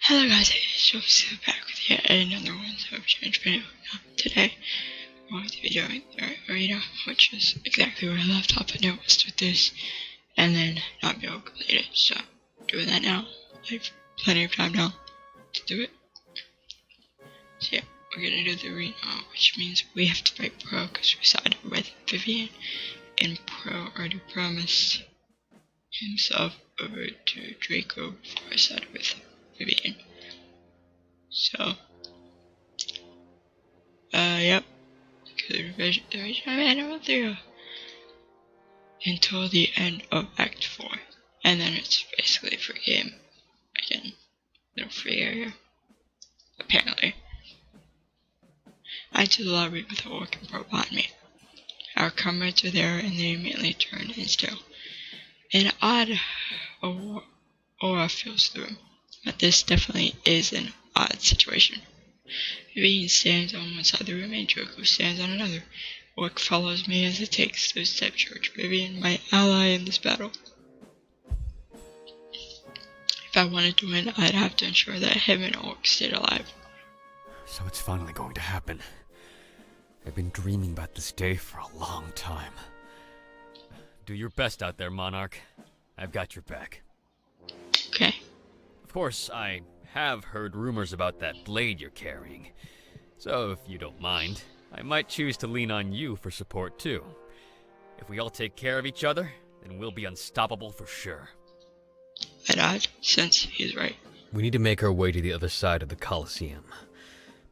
Hello guys, it's Sovy back with yet another one of change video. Today, we're going to be doing the arena, which is exactly where I left off. I noticed with this, and then not be able to complete it. So, doing that now. I have plenty of time now to do it. So yeah, we're gonna do the arena, which means we have to fight Pro because we sided with Vivian, and Pro already promised himself over to Draco before I sided with Vivian. So, yep. The revision manual through until the end of Act 4. And then it's basically a free game. Again, little free area. Apparently. I entered the lobby with a walking pro behind me. Our comrades were there and they immediately turned and still. An odd aura fills the room. But this definitely is an odd situation. Vivian stands on one side of the room and Draco stands on another. Orc follows me as it takes those steps towards Vivian, my ally in this battle. If I wanted to win, I'd have to ensure that him and Orc stayed alive. So it's finally going to happen. I've been dreaming about this day for a long time. Do your best out there, Monarch. I've got your back. Okay. Of course, I have heard rumors about that blade you're carrying. So if you don't mind, I might choose to lean on you for support too. If we all take care of each other, then we'll be unstoppable for sure. I nod, since he's right. We need to make our way to the other side of the Colosseum.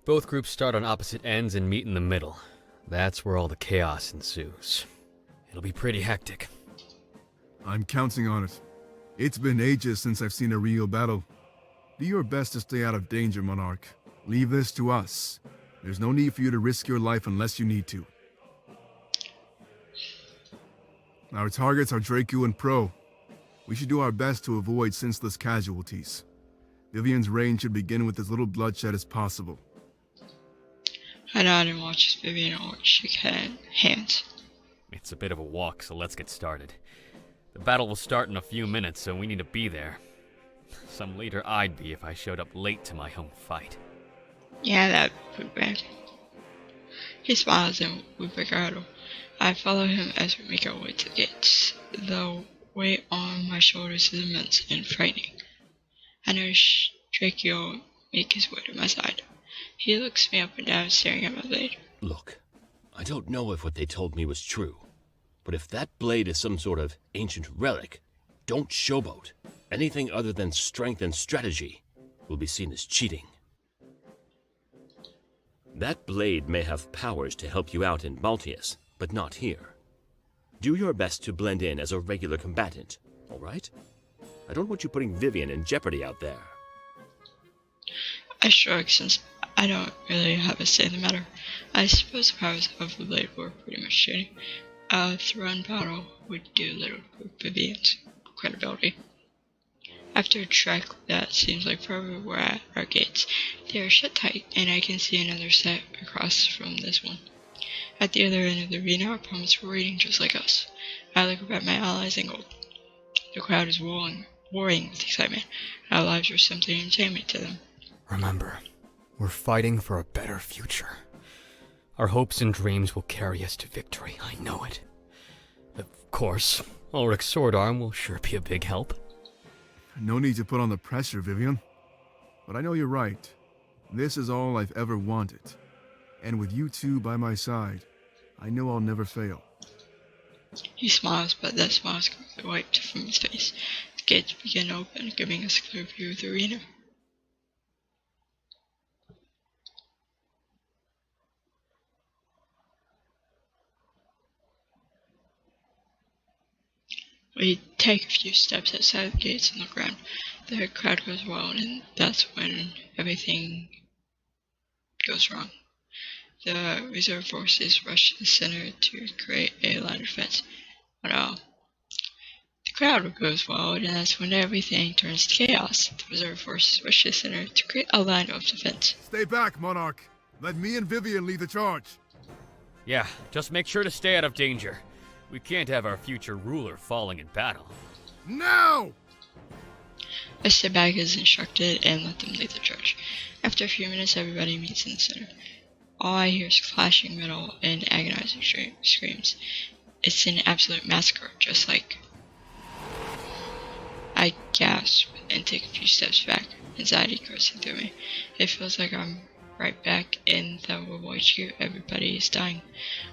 Both groups start on opposite ends and meet in the middle. That's where all the chaos ensues. It'll be pretty hectic. I'm counting on it. It's been ages since I've seen a real battle. Do your best to stay out of danger, Monarch. Leave this to us. There's no need for you to risk your life unless you need to. Our targets are Draco and Pro. We should do our best to avoid senseless casualties. Vivian's reign should begin with as little bloodshed as possible. I nod and watch as Vivian and Orc shake hands. It's a bit of a walk, so let's get started. The battle will start in a few minutes, so we need to be there. Some leader I'd be if I showed up late to my home fight. Yeah, that'd be pretty bad. He smiles and we break our huddle. I follow him as we make our way to the gates. The weight on my shoulders is immense and frightening. I notice Draco make his way to my side. He looks me up and down, staring at my blade. Look, I don't know if what they told me was true, but if that blade is some sort of ancient relic, don't showboat. Anything other than strength and strategy will be seen as cheating. That blade may have powers to help you out in Maltius, but not here. Do your best to blend in as a regular combatant, all right? I don't want you putting Vivian in jeopardy out there. I shrug since I don't really have a say in the matter. I suppose the powers of the blade were pretty much shitty. A thrown battle would do little to Vivian's credibility. After a trek that seems like forever, we're at our gates. They are shut tight, and I can see another set across from this one. At the other end of the arena, our opponents were waiting just like us. I look up at my allies and go, the crowd is roaring with excitement. Our lives are simply entertainment to them. Remember, we're fighting for a better future. Our hopes and dreams will carry us to victory, I know it. Of course, Ulrich's sword arm will sure be a big help. No need to put on the pressure, Vivian. But I know you're right. This is all I've ever wanted. And with you two by my side, I know I'll never fail. He smiles, but that smile is quickly wiped from his face. The gates begin to open, giving us a clear view of the arena. We take a few steps outside the gates and look around. The crowd goes wild, and that's when everything goes wrong. The reserve forces rush to the center to create a line of defense. Oh no. The crowd goes wild, and that's when everything turns to chaos. The reserve forces rush to the center to create a line of defense. Stay back, Monarch. Let me and Vivian lead the charge. Yeah, just make sure to stay out of danger. We can't have our future ruler falling in battle. Now! I step back as instructed and let them lead the charge. After a few minutes, everybody meets in the center. All I hear is clashing metal and agonizing screams. It's an absolute massacre, just like... I gasp and take a few steps back, anxiety coursing through me. It feels like I'm right back in the World HQ. Everybody is dying.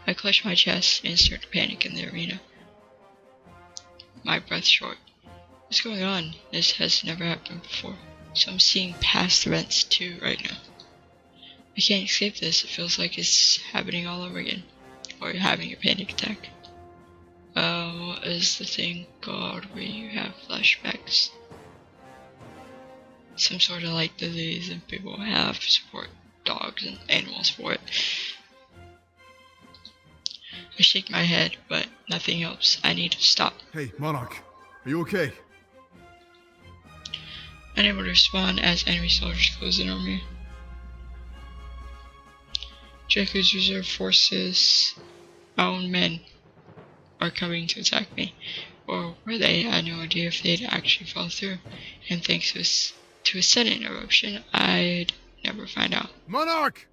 I clutch my chest and start to panic in the arena. My breath short. What's going on? This has never happened before. So I'm seeing past events too right now. I can't escape this. It feels like it's happening all over again. Or having a panic attack. What is the thing called where you have flashbacks? Some sort of like disease, and people have support dogs and animals for it. I shake my head, but nothing helps. I need to stop. Hey, Monarch. Are you okay? Unable to respond as enemy soldiers close in on me. Draco's reserve forces, our own men, are coming to attack me. Or were they? I had no idea if they'd actually fall through. And thanks to a sudden eruption, I'd never find out. Monarch!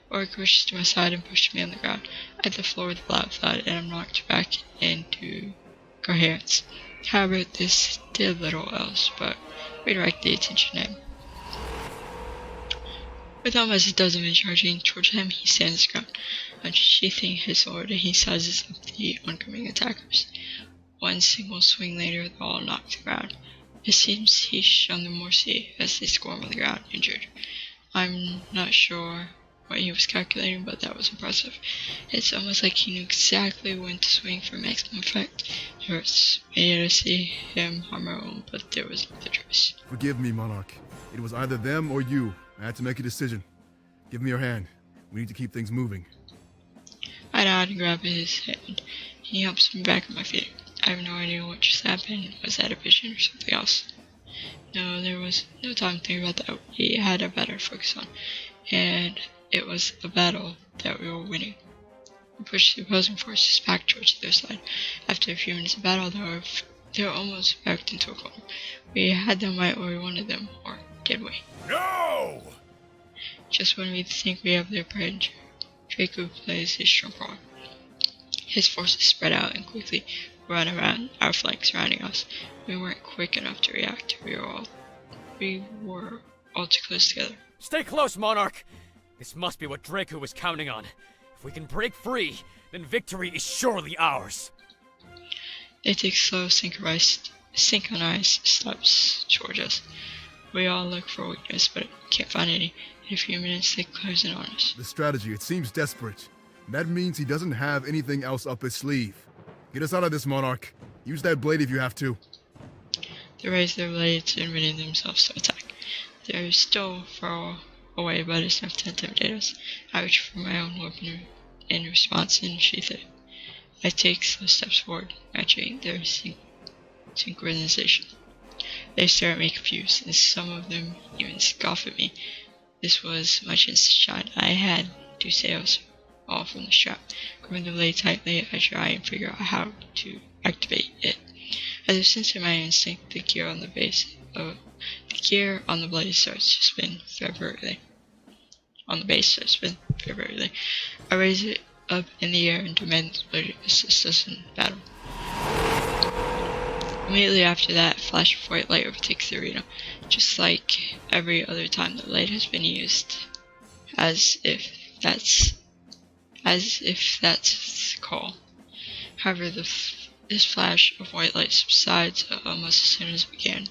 Orc pushes to my side and pushed me on the ground. I hit the floor with a loud thud, and I'm knocked back into coherence. However, this did little else but redirect the attention at him. With almost a dozen men charging towards him, he stands his ground. Unsheathing his sword, he sizes up the oncoming attackers. One single swing later, they're all knocked to the ground. It seems he's shown them mercy as they squirm on the ground, injured. I'm not sure what he was calculating, but that was impressive. It's almost like he knew exactly when to swing for maximum effect. It hurts me to see him harm our own, but there was no other choice. Forgive me, Monarch. It was either them or you. I had to make a decision. Give me your hand. We need to keep things moving. I nod and grab his hand. He helps me back on my feet. I have no idea what just happened. Was that a vision or something else? No, there was no time to think about that. We had a battle to focus on. And it was a battle that we were winning. We pushed the opposing forces back towards their side. After a few minutes of battle, they were almost backed into a corner. We had them right where we wanted them, or did we? No! Just when we think we have their pride, Draco plays his trump card. His forces spread out and quickly run around our flanks surrounding us. We weren't quick enough to react. We were all too close together. Stay close, Monarch! This must be what Draco was counting on. If we can break free, then victory is surely ours. They take slow, synchronized steps towards us. We all look for weakness, but can't find any. In a few minutes, they close in on us. The strategy, it seems desperate. That means he doesn't have anything else up his sleeve. Get us out of this, Monarch. Use that blade if you have to. They raise their blades and ready themselves to attack. They're still far away, but it's enough to intimidate us. I reach for my own weapon in response and sheath it. I take slow steps forward, matching their synchronization. They stare at me confused, and some of them even scoff at me. This was my chance to shine. I had 2 sails all from the strap. Gripping the blade tightly, I try and figure out how to activate it. As if sensing my instinct, the gear on the blade starts to spin fervently. I raise it up in the air and demand the blade assist us in battle. Immediately after that, a flash of white light overtakes the arena, just like every other time the blade has been used, as if that's the call. However, this flash of white light subsides almost as soon as it began.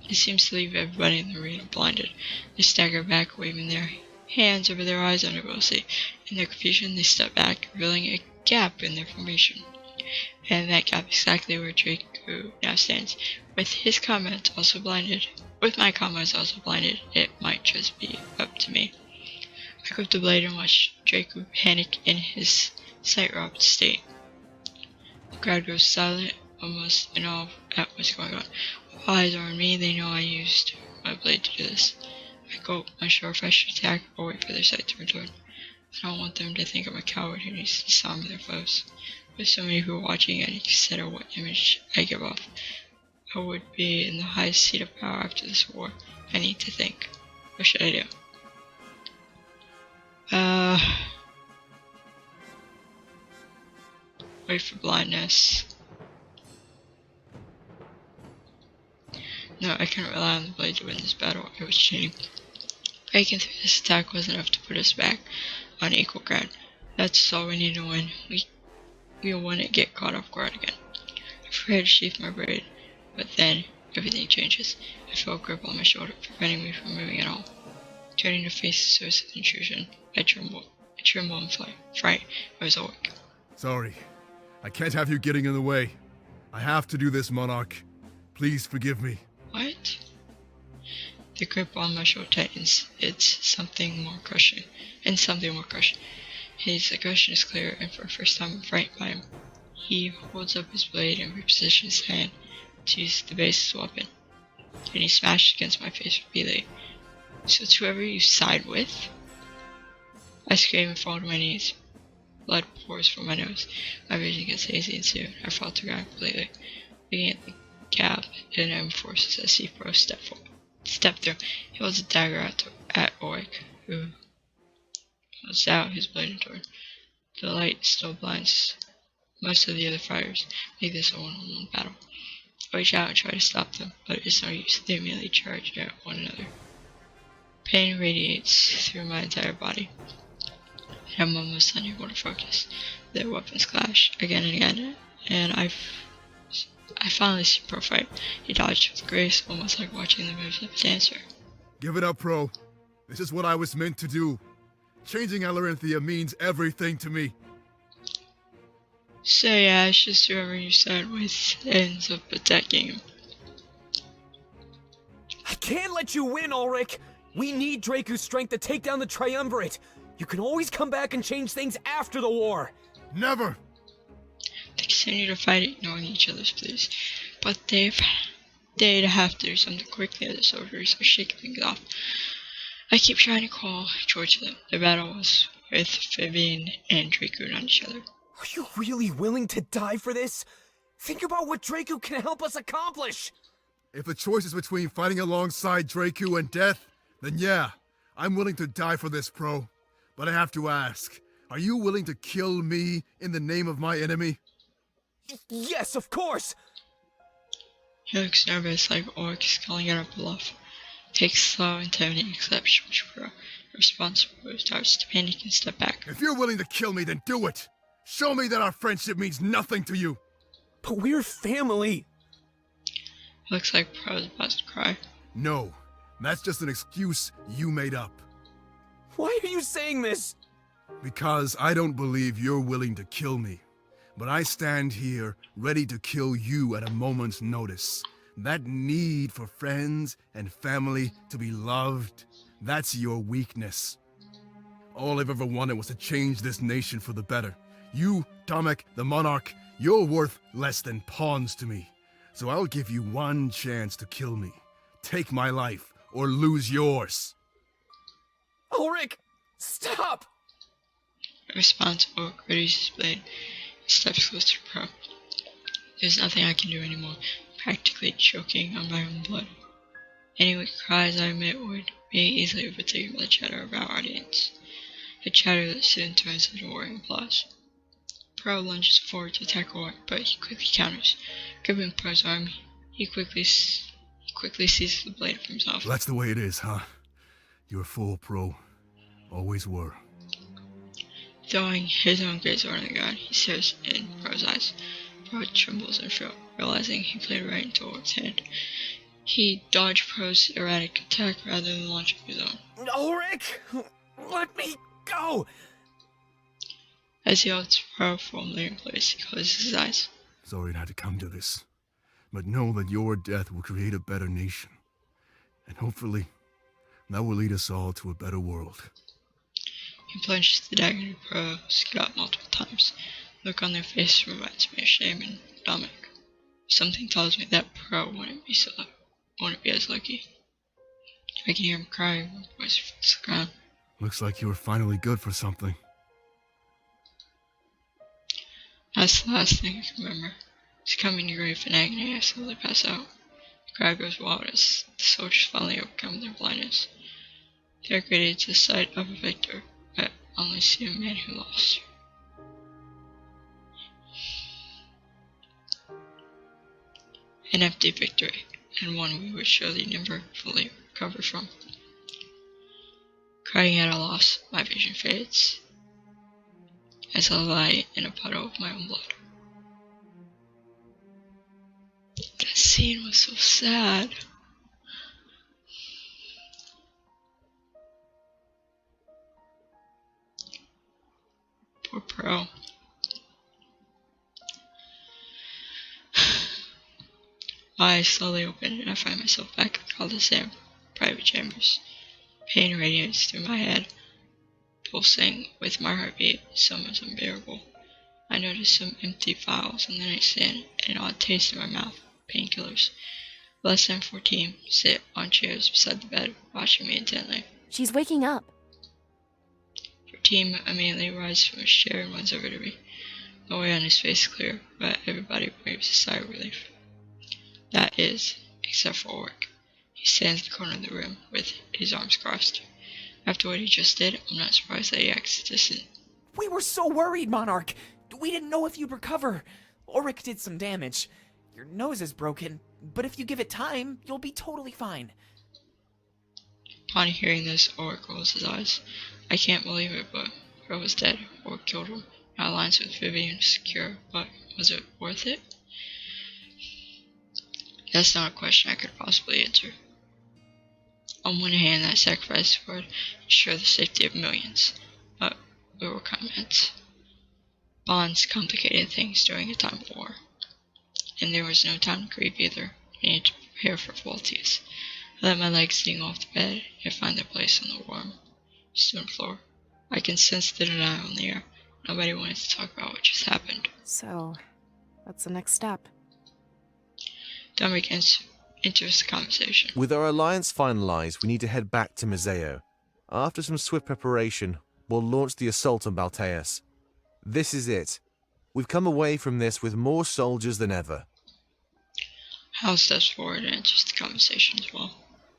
It seems to leave everybody in the arena blinded. They stagger back, waving their hands over their eyes unable to see. In their confusion, they step back, revealing a gap in their formation. And that gap is exactly where Draco now stands. With my comments also blinded, it might just be up to me. I grip the blade and watch Draco panic in his sight-robbed state. The crowd goes silent, almost in awe at what's going on. All eyes are on me. They know I used my blade to do this. I gulp, unsure if I should attack or wait for their sight to return. I don't want them to think I'm a coward who needs to disarm their foes. With so many people watching, I need to consider what image I give off. I would be in the highest seat of power after this war. I need to think. What should I do? Wait for blindness. No, I couldn't rely on the blade to win this battle. It was cheating. Breaking through this attack was enough to put us back on equal ground. That's all we need to win. We'll win and get caught off guard again. I prepared to sheath my blade, but then everything changes. I feel a grip on my shoulder, preventing me from moving at all. Turning to face the source of the intrusion, I tremble in fright. I was awake. Sorry. I can't have you getting in the way. I have to do this, Monarch. Please forgive me. What? The grip on my shoulder tightens. It's something more crushing. His aggression is clear, and for the first time I'm frightened by him. He holds up his blade and repositions his hand to use the base as a weapon. Then he smashed against my face repeatedly. So it's whoever you side with? I scream and fall to my knees. Blood pours from my nose. My vision gets hazy and soon I fall to the ground completely. Looking at the gap in him forces I see Pro step through. He holds a dagger at Oric, who holds out his blade and sword. The light still blinds most of the other fighters, make this a one-on-one battle. I reach out and try to stop them, but it's no use. They immediately charge at one another. Pain radiates through my entire body. I'm almost unable to focus. Their weapons clash again and again, and I finally see Pro fight. He dodged with grace, almost like watching the moves of a dancer. Give it up, Pro. This is what I was meant to do. Changing Alarinthia means everything to me. So yeah, it's just whoever you side with ends up attacking him. I can't let you win, Ulrich! We need Draku's strength to take down the Triumvirate! You can always come back and change things after the war! Never! They continue to fight, ignoring each other's pleas. But they'd have to do something quickly as the soldiers are shaking things off. I keep trying to call towards them. The battle was with Vivian and Draku on each other. Are you really willing to die for this? Think about what Draku can help us accomplish! If the choice is between fighting alongside Draku and death, then yeah, I'm willing to die for this, Pro. But I have to ask, are you willing to kill me in the name of my enemy? Yes, of course! He looks nervous, like Oric is calling out a bluff. Takes slow, intimidating steps towards Pro. Response starts to panic and step back. If you're willing to kill me, then do it! Show me that our friendship means nothing to you! But we're family! Looks like Pro's about to cry. No, that's just an excuse you made up. Why are you saying this? Because I don't believe you're willing to kill me. But I stand here, ready to kill you at a moment's notice. That need for friends and family to be loved, that's your weakness. All I've ever wanted was to change this nation for the better. You, Tomek, the Monarch, you're worth less than pawns to me. So I'll give you one chance to kill me. Take my life, or lose yours. Ulrich! Stop! In response, Oric readies his blade and steps closer to Pro. There's nothing I can do anymore, practically choking on my own blood. Any weak cries I emit would be easily overtaken by the chatter of our audience. A chatter that soon turns into roaring applause. Pro lunges forward to attack Oric, but he quickly counters. Gripping Pro's arm, he quickly seizes the blade from himself. That's the way it is, huh? You're a fool, Pro. Always were. Throwing his own greatsword on the ground, he stares in Pro's eyes. Pro trembles in fear, realizing he played right into Oric's hand. He dodged Pro's erratic attack rather than launching his own. Ulrich! Let me go! As he holds Pro firmly in place, he closes his eyes. Sorry it had to come to this. But know that your death will create a better nation. And hopefully, that will lead us all to a better world. He plunges the dagger into Pro's gut multiple times. The look on their face reminds me of shame and Dominic. Something tells me that Pro wouldn't be as lucky. I can hear him crying when Pro falls to the ground. Looks like you were finally good for something. That's the last thing I can remember. Succumbing to grief and agony, I slowly pass out. crowd goes wild as the soldiers finally overcome their blindness. They are greeted to the sight of a victor, but only see a man who lost. An empty victory, and one we would surely never fully recover from. Crying at a loss, my vision fades, as I lie in a puddle of my own blood. That scene was so sad. Poor Pro. My eyes slowly open and I find myself back in the Coliseum private chambers. Pain radiates through my head, pulsing with my heartbeat somewhat unbearable. I notice some empty vials on the nightstand and an odd taste in my mouth. Painkillers. Less than 14 sit on chairs beside the bed, watching me intently. She's waking up. 14 immediately rises from his chair and runs over to me. No way on his face clear, but everybody waves a sigh of relief. That is, except for Orc. He stands in the corner of the room with his arms crossed. After what he just did, I'm not surprised that he acts distant. We were so worried, Monarch. We didn't know if you'd recover. Ulrich did some damage. Your nose is broken, but if you give it time, you'll be totally fine. Upon hearing this, Orc rolls his eyes. I can't believe it, but Pro was dead. Orc killed him. Our alliance with Vivian is secure, but was it worth it? That's not a question I could possibly answer. On one hand, that sacrifice would ensure the safety of millions, but we were comments. Bonds complicated things during a time of war, and there was no time to grieve either. I needed to prepare for Voltius. I let my legs hang off the bed and find their place on the warm stone floor. I can sense the denial in the air. Nobody wanted to talk about what just happened. So, what's the next step? Don begins enters the conversation. With our alliance finalized, we need to head back to Museo. After some swift preparation, we'll launch the assault on Balteus. This is it. We've come away from this with more soldiers than ever. Hal steps forward and enters the conversation as well.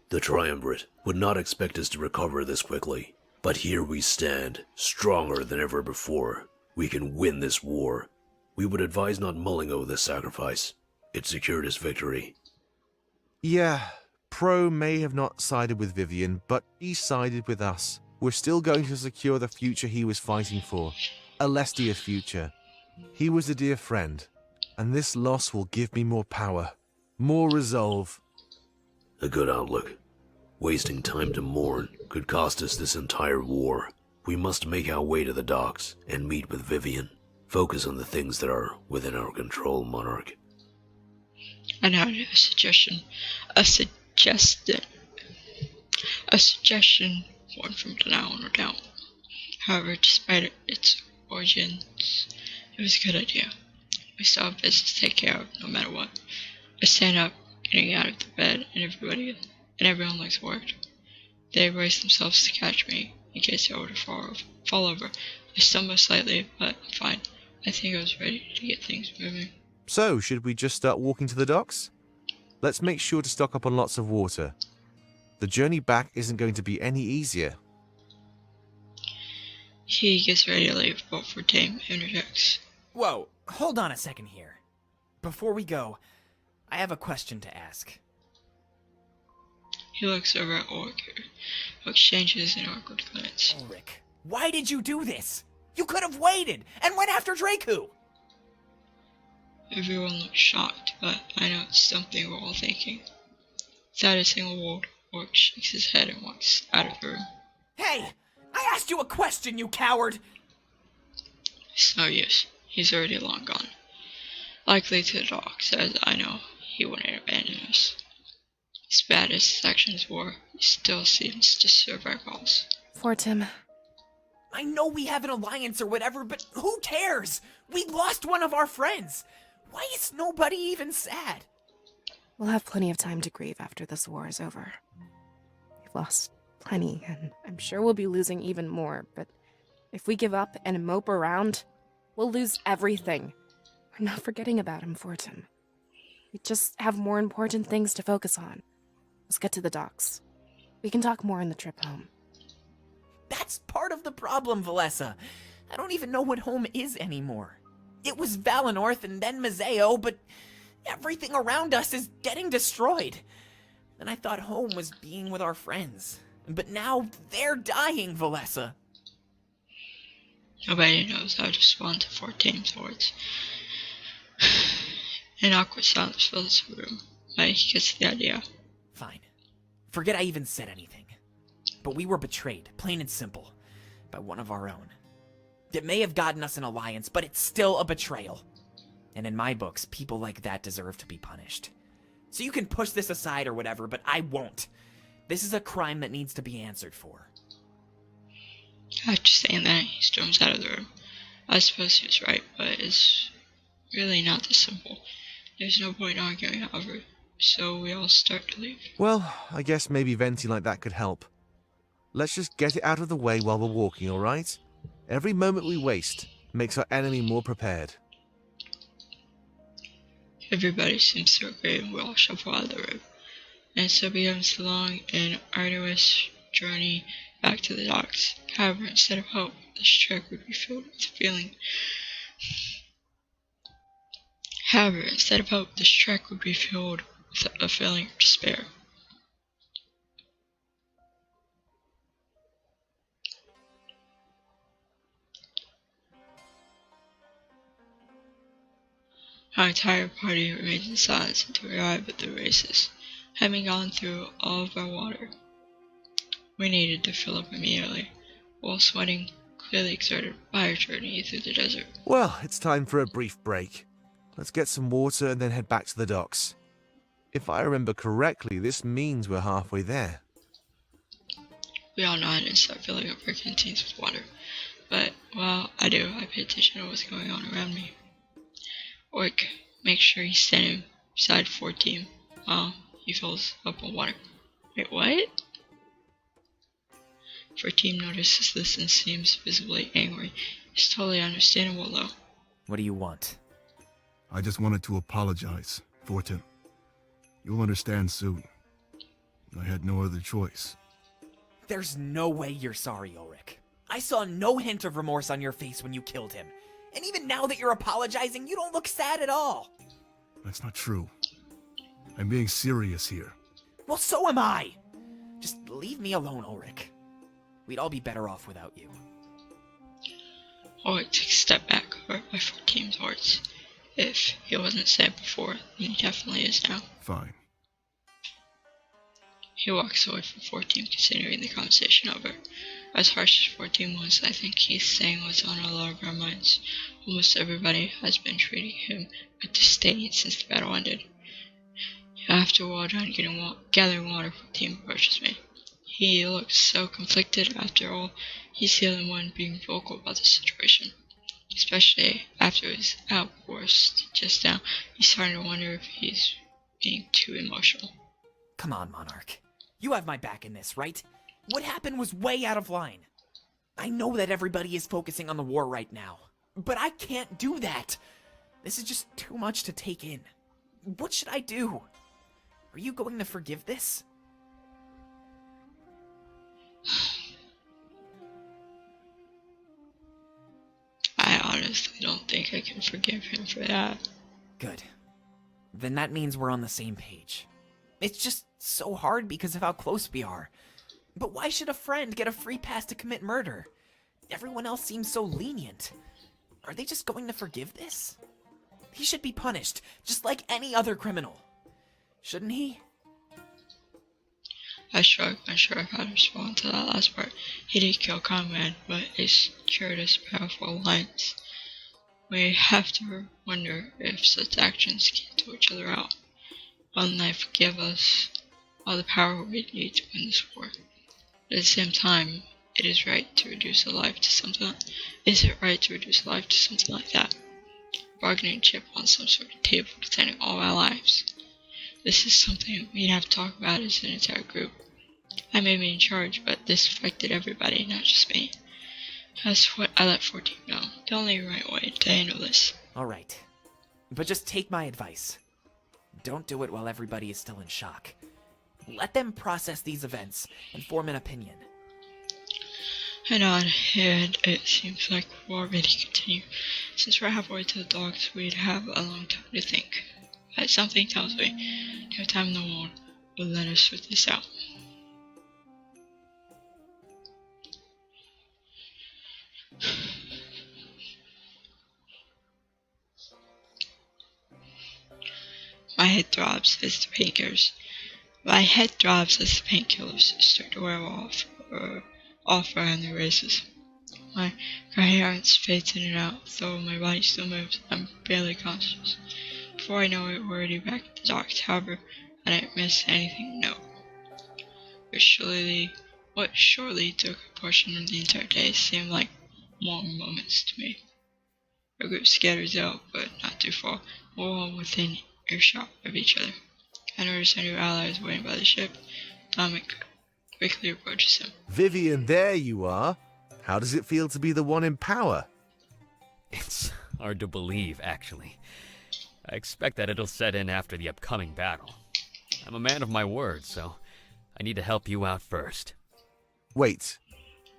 The Triumvirate would not expect us to recover this quickly, but here we stand, stronger than ever before. We can win this war. We would advise not mulling over this sacrifice. It secured us victory. Yeah, Pro may have not sided with Vivian, but he sided with us. We're still going to secure the future he was fighting for. Alestia's future. He was a dear friend, and this loss will give me more power, more resolve. A good outlook. Wasting time to mourn could cost us this entire war. We must make our way to the docks and meet with Vivian. Focus on the things that are within our control, Monarch. I now have a suggestion. A suggestion born from denial or doubt. However, despite its origins, it was a good idea. We still have business to take care of, no matter what. I stand up, getting out of the bed, and everyone looks worried. They brace themselves to catch me, in case I were to fall over. I stumble slightly, but I'm fine. I think I was ready to get things moving. So, should we just start walking to the docks? Let's make sure to stock up on lots of water. The journey back isn't going to be any easier. He gets ready to leave, but for Dame interjects. Whoa, hold on a second here. Before we go, I have a question to ask. He looks over at Orc, who exchanges an awkward glance. Ulrich, why did you do this? You could have waited and went after Draku! Everyone looks shocked, but I know it's something we're all thinking. Without a single word, Orc shakes his head and walks out of the room. Hey! I asked you a question, you coward! It's no use. He's already long gone. Likely to the docks, as I know he wouldn't abandon us. As bad as his actions were, he still seems to serve our cause. Fortim. I know we have an alliance or whatever, but who cares? We lost one of our friends. Why is nobody even sad? We'll have plenty of time to grieve after this war is over. We've lost plenty, and I'm sure we'll be losing even more, but if we give up and mope around, we'll lose everything. We're not forgetting about him, Fortim. We just have more important things to focus on. Let's get to the docks. We can talk more on the trip home. That's part of the problem, Valessa. I don't even know what home is anymore. It was Valenorth and then Mazeo, but everything around us is getting destroyed. And I thought home was being with our friends. But now they're dying, Valessa. Nobody knows how to spawn to 14 swords. An awkward silence fills the room. He gets the idea. Fine. Forget I even said anything. But we were betrayed, plain and simple, by one of our own. It may have gotten us an alliance, but it's still a betrayal. And in my books, people like that deserve to be punished. So you can push this aside or whatever, but I won't. This is a crime that needs to be answered for. After saying that, he storms out of the room. I suppose he was right, but it's really not this simple. There's no point arguing over it, so we all start to leave. Well, I guess maybe venting like that could help. Let's just get it out of the way while we're walking, alright? Every moment we waste makes our enemy more prepared. Everybody seems to agree, and we all shuffle out of the room. And so begins the long and arduous journey back to the docks. However, instead of hope, this trek would be filled with feeling. However, instead of hope, this trek would be filled with a feeling of despair. Our entire party remains in silence until we arrive at the oasis. Having gone through all of our water, we needed to fill up immediately, while sweating, clearly exerted by our journey through the desert. Well, it's time for a brief break. Let's get some water and then head back to the docks. If I remember correctly, this means we're halfway there. We all nod and start filling up our canteens with water, but while I do, I pay attention to what's going on around me. Orc, make sure he's standing beside 14 while he fills up on water. Wait, what? 14 notices this and seems visibly angry. It's totally understandable though. What do you want? I just wanted to apologize, Fortin. You'll understand soon. I had no other choice. There's no way you're sorry, Ulrich. I saw no hint of remorse on your face when you killed him. And even now that you're apologizing, you don't look sad at all. That's not true. I'm being serious here. Well, so am I. Just leave me alone, Ulrich. We'd all be better off without you. Orc takes a step back, hurt by 14's words. If he wasn't sad before, then he definitely is now. Fine. He walks away from 14, considering the conversation over. As harsh as 14 was, I think he's saying what's on a lot of our minds. Almost everybody has been treating him with disdain since the battle ended. After we're all done gathering water, 14 approaches me. He looks so conflicted. After all, he's the only one being vocal about the situation. Especially after his outburst just now, he's starting to wonder if he's being too emotional. Come on, Monarch. You have my back in this, right? What happened was way out of line. I know that everybody is focusing on the war right now, but I can't do that. This is just too much to take in. What should I do? Are you going to forgive this? I honestly don't think I can forgive him for that. Good. Then that means we're on the same page. It's just so hard because of how close we are. But why should a friend get a free pass to commit murder? Everyone else seems so lenient. Are they just going to forgive this? He should be punished, just like any other criminal. Shouldn't he? I shrug, unsure of how to respond to that last part. He did kill Conrad, but it secured us powerful alliance. We have to wonder if such actions cancel each other out. One life give us all the power we need to win this war. But at the same time, it is right to reduce a life to something. Is it right to reduce a life to something like that? Bargaining chip on some sort of table containing all our lives. This is something we'd have to talk about as an entire group. I may be in charge, but this affected everybody, not just me. That's what I let 14 know. The only right way to handle this. Alright. But just take my advice. don't do it while everybody is still in shock. Let them process these events and form an opinion. I nod, and it seems like we'll already continue. Since we're halfway to the docks, we'd have a long time to think. But something tells me no time in the world will let us sort this out. My head throbs as the painkillers start to wear off around the races. My coherence fades in and out, though my body still moves. I'm barely conscious. Before I know it, we're already back at the docks. However, I didn't miss anything, no. What shortly took a portion of the entire day seemed like long moments to me. Our group scatters out, but not too far. We're all within earshot of each other. I notice our new allies waiting by the ship. Dominic quickly approaches him. Vivian, there you are. How does it feel to be the one in power? It's hard to believe, actually. I expect that it'll set in after the upcoming battle. I'm a man of my word, so I need to help you out first. Wait,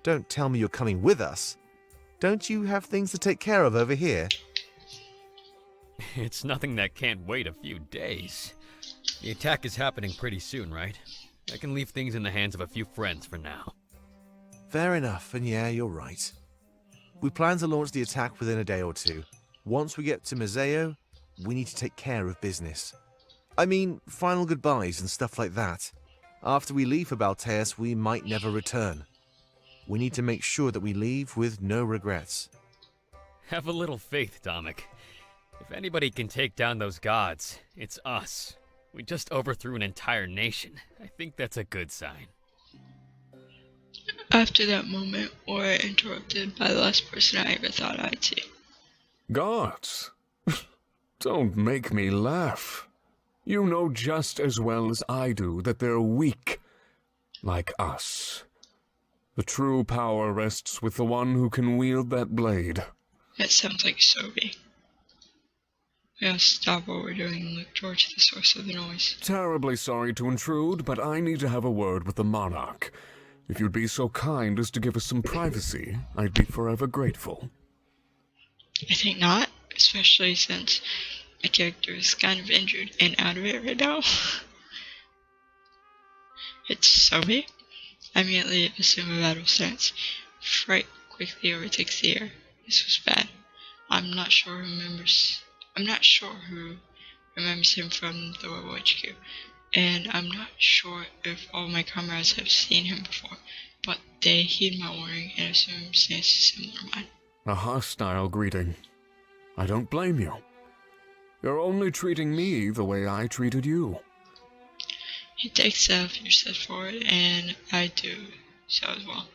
don't tell me you're coming with us. Don't you have things to take care of over here? It's nothing that can't wait a few days. The attack is happening pretty soon, right? I can leave things in the hands of a few friends for now. Fair enough, and yeah, you're right. We plan to launch the attack within a day or two. Once we get to Museo, we need to take care of business. I mean, final goodbyes and stuff like that. After we leave for Balteus, we might never return. We need to make sure that we leave with no regrets. Have a little faith, Dominic. If anybody can take down those gods, it's us. We just overthrew an entire nation. I think that's a good sign. After that moment, we're interrupted by the last person I ever thought I'd see. Gods? Don't make me laugh. You know just as well as I do that they're weak, like us. The true power rests with the one who can wield that blade. That sounds like Sovy. We all stop what we're doing and look towards the source of the noise. Terribly sorry to intrude, but I need to have a word with the monarch. If you'd be so kind as to give us some privacy, I'd be forever grateful. I think not, especially since my character is kind of injured and out of it right now. It's Sovy. I immediately assume a battle stance. Fright quickly overtakes the air. This was bad. I'm not sure who remembers him from the Rebel HQ, and I'm not sure if all my comrades have seen him before, but they heed my warning and assume stances similar to mine. A hostile greeting. I don't blame you. You're only treating me the way I treated you. He takes a few steps forward, and I do so as well.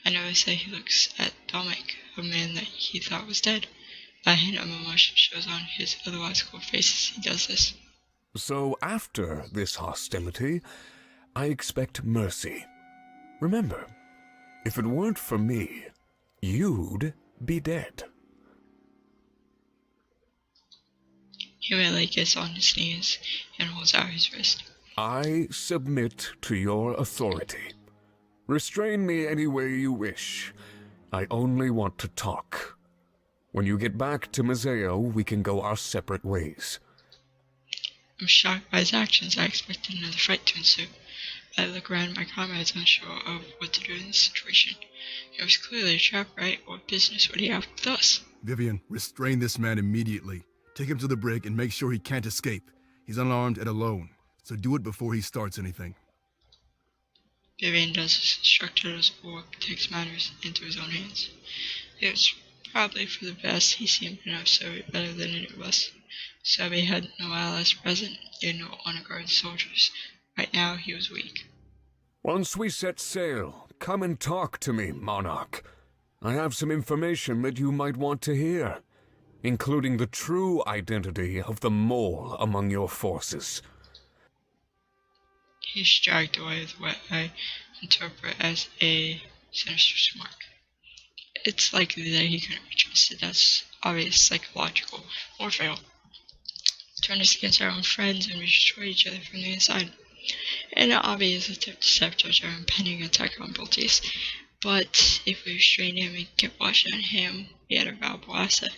I notice that he looks at Dominic, a man that he thought was dead. A hint of emotion shows on his otherwise cool face as he does this. So after this hostility, I expect mercy. Remember, if it weren't for me, you'd be dead. He immediately gets on his knees and holds out his wrist. I submit to your authority. Restrain me any way you wish. I only want to talk. When you get back to Museo, we can go our separate ways. I'm shocked by his actions. I expected another fight to ensue. I look around at my comrades, unsure of what to do in this situation. It was clearly a trap, right? What business would he have with us? Vivian, restrain this man immediately. Take him to the brig and make sure he can't escape. He's unarmed and alone, so do it before he starts anything. Vivian does as instructed as Borg takes matters into his own hands. It was probably for the best. He seemed to know Sovy better than any of us. Sovy had no allies present. He had no honor-guard soldiers. Right now, he was weak. Once we set sail, come and talk to me, Monarch. I have some information that you might want to hear, including the true identity of the mole among your forces. He's dragged away with what I interpret as a sinister remark. It's likely that he couldn't be trusted. That's obvious psychological warfare. turn us against our own friends and destroy each other from the inside. And an obvious attempt to sabotage our impending attack on Boltis. But if we restrain him and kept watching on him, we had a valuable asset.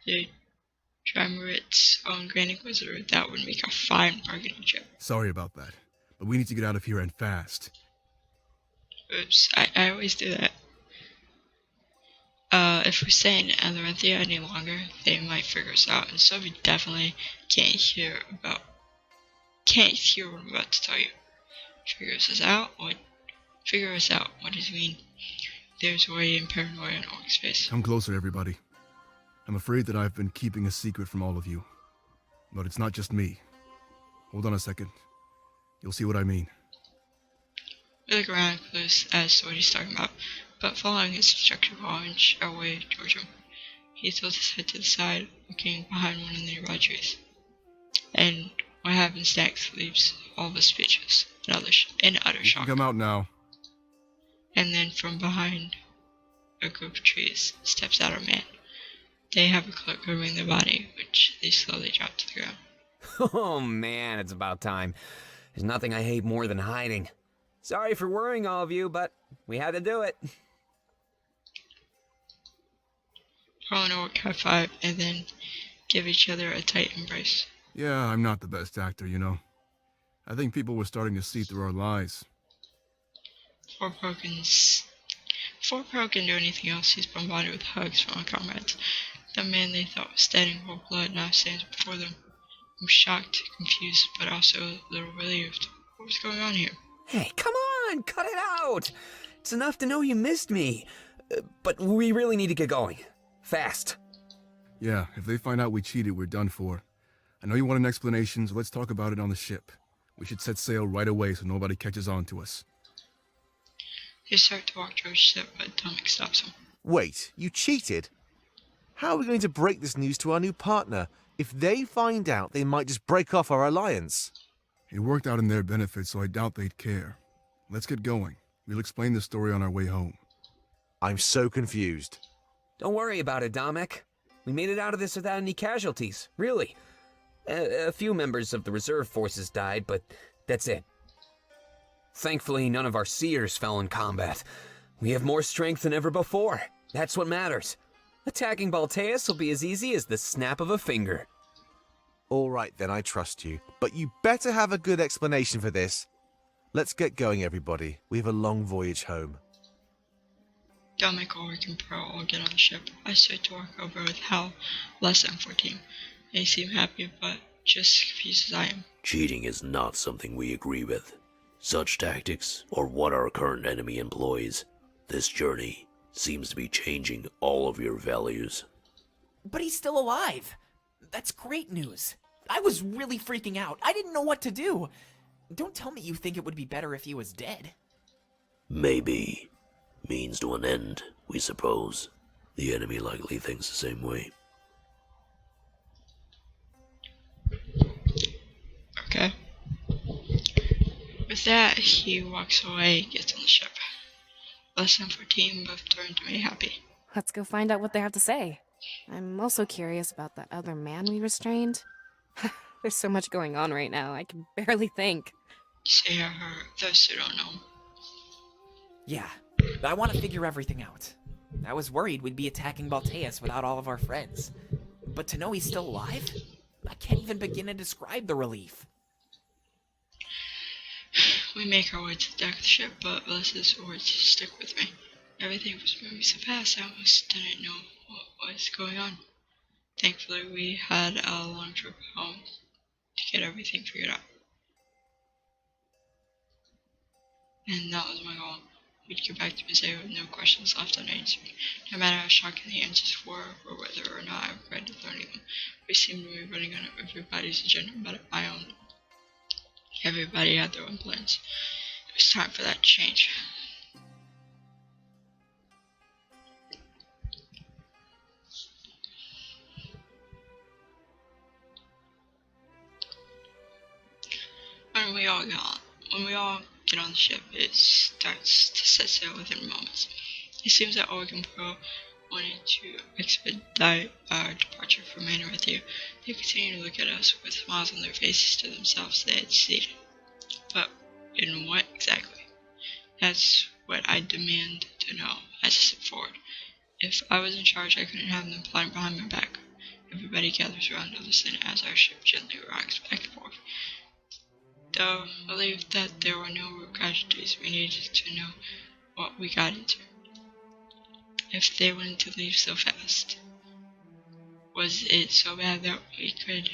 The Trimarit's own Grand Inquisitor, that would make a fine bargaining chip. Sorry about that, but we need to get out of here and fast. Oops, I always do that. If we stay in Elerenthia any longer, they might figure us out, and Sovy definitely can't hear what I'm about to tell you. Figure us out? What does it mean? There's worry and paranoia on Orc's face. Come closer, everybody. I'm afraid that I've been keeping a secret from all of you. But it's not just me. Hold on a second. You'll see what I mean. We look around close as to what he's talking about, but following his instructions will inch our way towards him. He tilts his head to the side, looking behind one of the nearby trees. And what happens next leaves all of us speechless in utter shock. Come out now. And then from behind a group of trees steps out a man. They have a cloak covering their body, which they slowly drop to the ground. Oh man, it's about time. There's nothing I hate more than hiding. Sorry for worrying all of you, but we had to do it. Throw an orc high five and then give each other a tight embrace. Yeah, I'm not the best actor, you know. I think people were starting to see through our lies. Before Pro can do anything else, he's bombarded with hugs from our comrades. The man they thought was dead in cold blood now stands before them. I'm shocked, confused, but also a little relieved. What was going on here? Hey, come on, cut it out. It's enough to know you missed me. But we really need to get going. Fast. Yeah, if they find out we cheated, we're done for. I know you want an explanation, so let's talk about it on the ship. We should set sail right away so nobody catches on to us. They start to walk towards the ship, but Dominic stops him. Wait, you cheated? How are we going to break this news to our new partner? If they find out, they might just break off our alliance. It worked out in their benefit, so I doubt they'd care. Let's get going. We'll explain the story on our way home. I'm so confused. Don't worry about it, Dominic. We made it out of this without any casualties, really. A few members of the reserve forces died, but that's it. Thankfully, none of our Seers fell in combat. We have more strength than ever before. That's what matters. Attacking Balteus will be as easy as the snap of a finger. All right, then, I trust you. But you better have a good explanation for this. Let's get going, everybody. We have a long voyage home. Dominic, Ulrich, and Pro all get on the ship. I start to walk over with Hal, less than 14. They seem happy, but just as confused as I am. Cheating is not something we agree with. Such tactics are what our current enemy employs. This journey seems to be changing all of your values. But he's still alive. That's great news. I was really freaking out. I didn't know what to do. Don't tell me you think it would be better if he was dead. Maybe. Means to an end, we suppose. The enemy likely thinks the same way. Okay. With that, he walks away, gets on the ship. Less than 14 both turn to me happy. Let's go find out what they have to say. I'm also curious about that other man we restrained. There's so much going on right now, I can barely think. Seer, those who don't know. Yeah, but I want to figure everything out. I was worried we'd be attacking Balteus without all of our friends. But to know he's still alive? I can't even begin to describe the relief. We make our way to the deck of the ship, but Bless's words stick with me. Everything was moving so fast, I almost didn't know what was going on. Thankfully, we had a long trip home to get everything figured out. And that was my goal. We'd get back to Museo with no questions left unanswered. No matter how shocking the answers were, or whether or not I regretted learning them, we seemed to be running on everybody's agenda but my own. Everybody had their own plans. It was time for that to change. When we all get on the ship, it starts to set sail within moments. It seems that Org and Pro wanted to expedite our departure from Anorithia, they continued to look at us with smiles on their faces to themselves they had succeeded. But in what exactly? That's what I demand to know as I step forward. If I was in charge, I couldn't have them plotting behind my back. Everybody gathers around to listen as our ship gently rocks back and forth. Though I believe that there were no real casualties, we needed to know what we got into. If they wanted to leave so fast, was it so bad that we could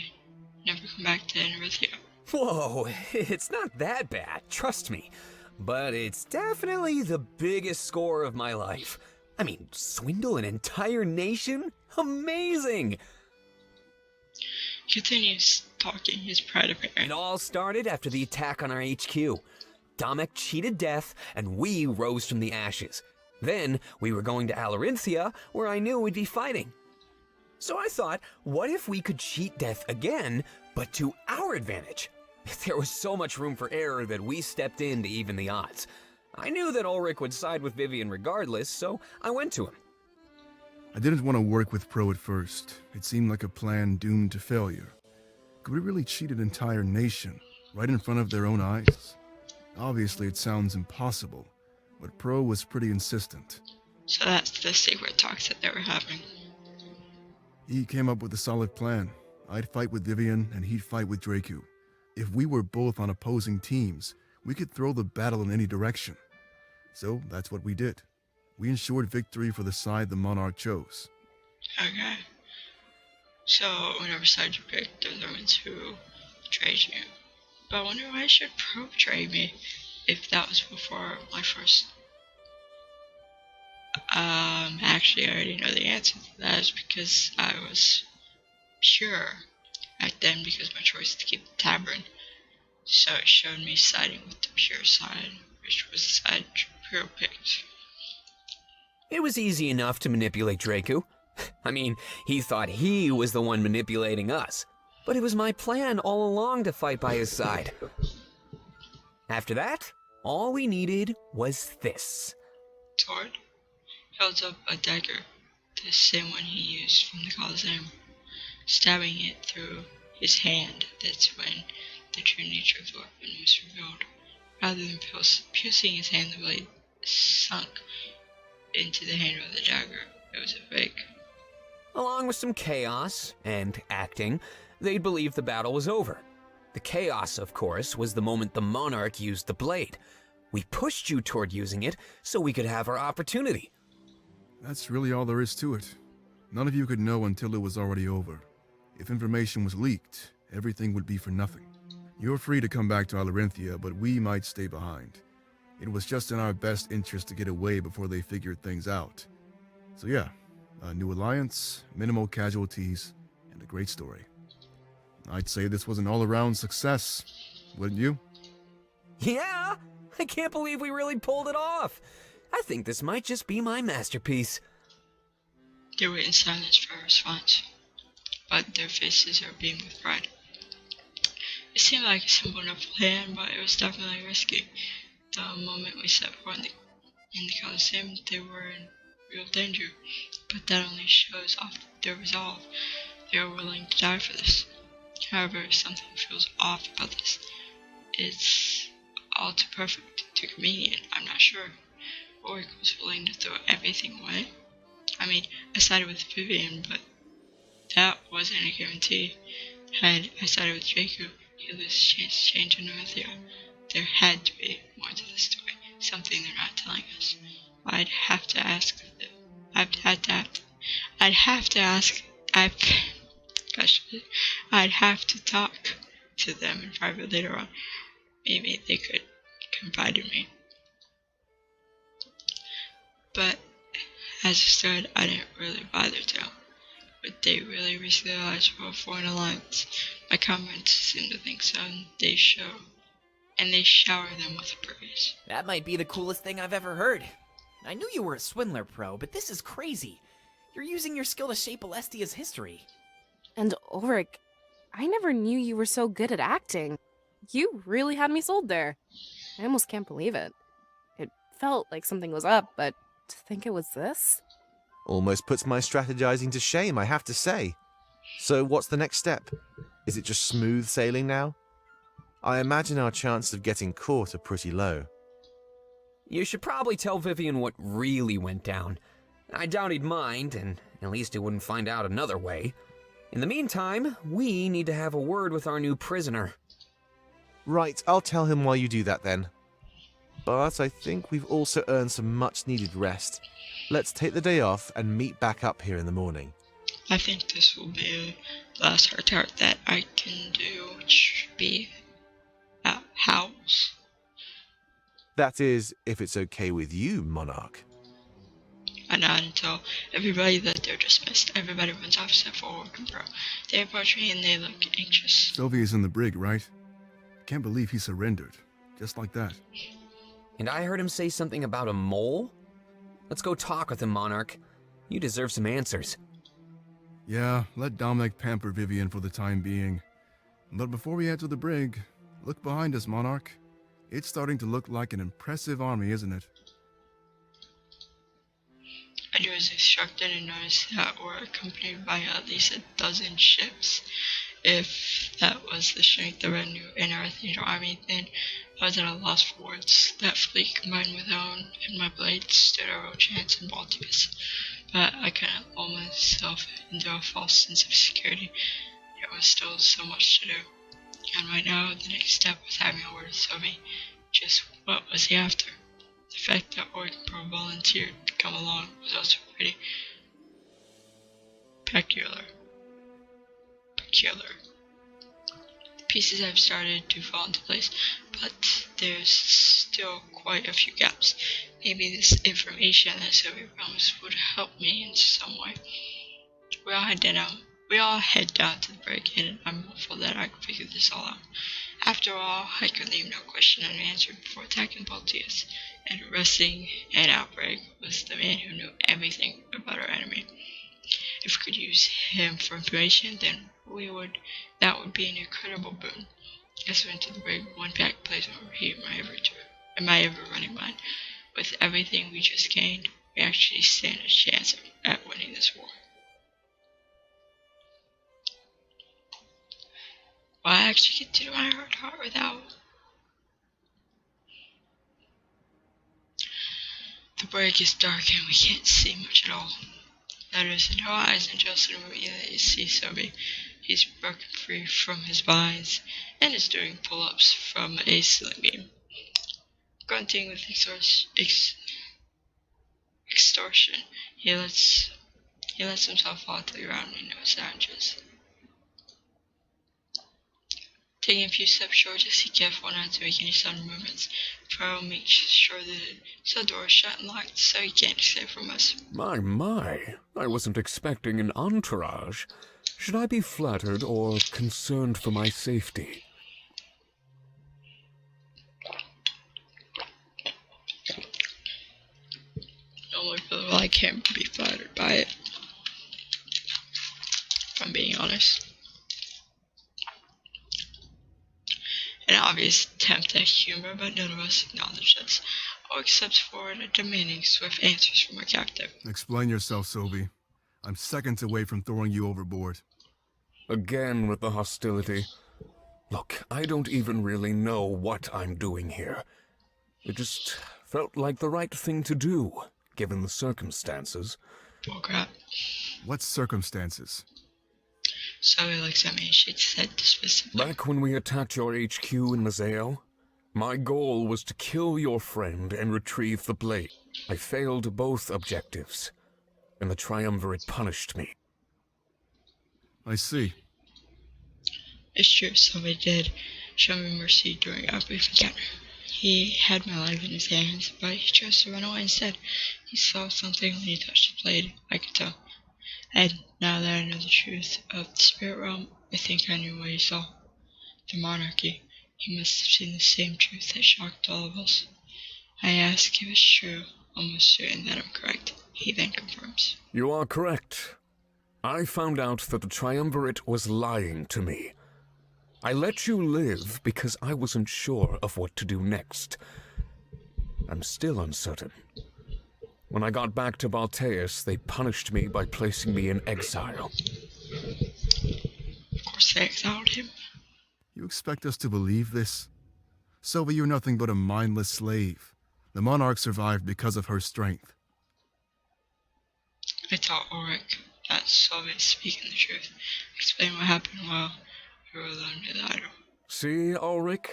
never come back to Anorithia? Whoa, it's not that bad, trust me. But it's definitely the biggest score of my life. I mean, swindle an entire nation? Amazing! Continues talking, his pride apparent. It all started after the attack on our HQ. Domek cheated death, and we rose from the ashes. Then, we were going to Alarinthia, where I knew we'd be fighting. So I thought, what if we could cheat death again, but to our advantage? There was so much room for error that we stepped in to even the odds. I knew that Ulrich would side with Vivian regardless, so I went to him. I didn't want to work with Pro at first. It seemed like a plan doomed to failure. Could we really cheat an entire nation, right in front of their own eyes? Obviously, it sounds impossible, but Pro was pretty insistent. So that's the secret talks that they were having. He came up with a solid plan. I'd fight with Vivian, and he'd fight with Draku. If we were both on opposing teams, we could throw the battle in any direction. So that's what we did. We ensured victory for the side the monarch chose. Okay. So, whatever side you picked, they're the ones who betrayed you. But I wonder why should Pro betray me if that was before my first... Actually, I already know the answer to that is because I was pure back then because my choice to keep the tavern. So it showed me siding with the pure side, which was the side Pro picked. It was easy enough to manipulate Draku. I mean, he thought he was the one manipulating us. But it was my plan all along to fight by his side. After that, all we needed was this. Tord held up a dagger, the same one he used from the Colosseum, stabbing it through his hand. That's when the true nature of the weapon was revealed. Rather than piercing his hand, the blade sunk into the handle of the dagger. It was a fake. Along with some chaos and acting, they'd believe the battle was over. The chaos, of course, was the moment the monarch used the blade. We pushed you toward using it so we could have our opportunity. That's really all there is to it. None of you could know until it was already over. If information was leaked, everything would be for nothing. You're free to come back to Alarinthia, but we might stay behind. It was just in our best interest to get away before they figured things out. So yeah, a new alliance, minimal casualties, and a great story. I'd say this was an all-around success, wouldn't you? Yeah, I can't believe we really pulled it off. I think this might just be my masterpiece. They wait in silence for a response, but their faces are beaming with pride. It seemed like a simple enough plan, but it was definitely risky. The moment we set foot in the Colosseum, they were in real danger, but that only shows off their resolve. They are willing to die for this. However, something feels off about this. It's all too perfect, too convenient, I'm not sure. Ulrich was willing to throw everything away. I mean, I sided with Vivian, but that wasn't a guarantee. Had I sided with Draco, he'd lose his chance to change Anorithia. There had to be more to the story, something they're not telling us. I'd have to ask I'd have to talk to them in private later on. Maybe they could confide in me. But as it stood, I didn't really bother to. Would they really risk their lives for a foreign alliance? My comrades seem to think so, and they shower them with praise. That might be the coolest thing I've ever heard. I knew you were a swindler, Pro, but this is crazy. You're using your skill to shape Alestia's history. And Ulrich, I never knew you were so good at acting. You really had me sold there. I almost can't believe it. It felt like something was up, but to think it was this? Almost puts my strategizing to shame, I have to say. So what's the next step? Is it just smooth sailing now? I imagine our chances of getting caught are pretty low. You should probably tell Vivian what really went down. I doubt he'd mind, and at least he wouldn't find out another way. In the meantime, we need to have a word with our new prisoner. Right, I'll tell him while you do that then. But I think we've also earned some much-needed rest. Let's take the day off and meet back up here in the morning. I think this will be the last hard target that I can do, which should be house. That is, if it's okay with you, Monarch. And not until everybody that they're dismissed. Everybody runs off except for Orc Bro. They approach me and they look anxious. Sovy is in the brig, right? Can't believe he surrendered. Just like that. And I heard him say something about a mole? Let's go talk with him, Monarch. You deserve some answers. Yeah, let Dominic pamper Vivian for the time being. But before we head to the brig, look behind us, Monarch. It's starting to look like an impressive army, isn't it? I do as instructed and noticed that we're accompanied by at least a dozen ships. If that was the strength of our new and Earthian army, then I was at a loss for words. That fleet combined with own and my blades stood a real chance in Balticus. But I couldn't lull myself into a false sense of security. There was still so much to do. And right now, the next step was having a word with Sovy. Just what was he after? The fact that Orc Pro volunteered to come along was also pretty peculiar. The pieces have started to fall into place, but there's still quite a few gaps. Maybe this information that Sovy promised would help me in some way. We all head down to the brig, and I'm hopeful that I can figure this all out. After all, I could leave no question unanswered before attacking Baltius, and arresting an outbreak was the man who knew everything about our enemy. If we could use him for information, then that would be an incredible boon. As we went to the brig, one pack plays overheat in my ever-running mind. With everything we just gained, we actually stand a chance at winning this war. Will I actually get to do my heart without? The brig is dark and we can't see much at all. There's no eyes and just immediately see Sovy. He's broken free from his binds and is doing pull-ups from a ceiling beam. Grunting with extortion, he lets himself fall to the ground and no sounds. Taking a few steps short, just be careful not to make any sudden movements. Pro makes sure the door is shut and locked so he can't escape from us. My, I wasn't expecting an entourage. Should I be flattered or concerned for my safety? Normally feel I can't be flattered by it, if I'm being honest. An obvious attempt at humor, but none of us acknowledge this, or accepts forward a demanding swift answers from our captive. Explain yourself, Sovy. I'm seconds away from throwing you overboard. Again with the hostility. Look, I don't even really know what I'm doing here. It just felt like the right thing to do, given the circumstances. Bullcrap. What circumstances? Sovy looks at me and shakes his head dismissively. Back when we attacked your HQ in Mazeo, my goal was to kill your friend and retrieve the blade. I failed both objectives, and the Triumvirate punished me. I see. It's true, Sovy did show me mercy during our brief encounter. He had my life in his hands, but he chose to run away instead. He saw something when he touched the blade, I could tell. And now that I know the truth of the spirit realm, I think I knew what he saw. The monarchy. He must have seen the same truth that shocked all of us. I ask if it's true, almost certain that I'm correct. He then confirms. You are correct. I found out that the Triumvirate was lying to me. I let you live because I wasn't sure of what to do next. I'm still uncertain. When I got back to Balteus, they punished me by placing me in exile. Of course they exiled him. You expect us to believe this? Sovy, you're nothing but a mindless slave. The monarch survived because of her strength. I taught Ulrich that Sovy is speaking the truth. Explain what happened while we were alone with the idol. See, Ulrich?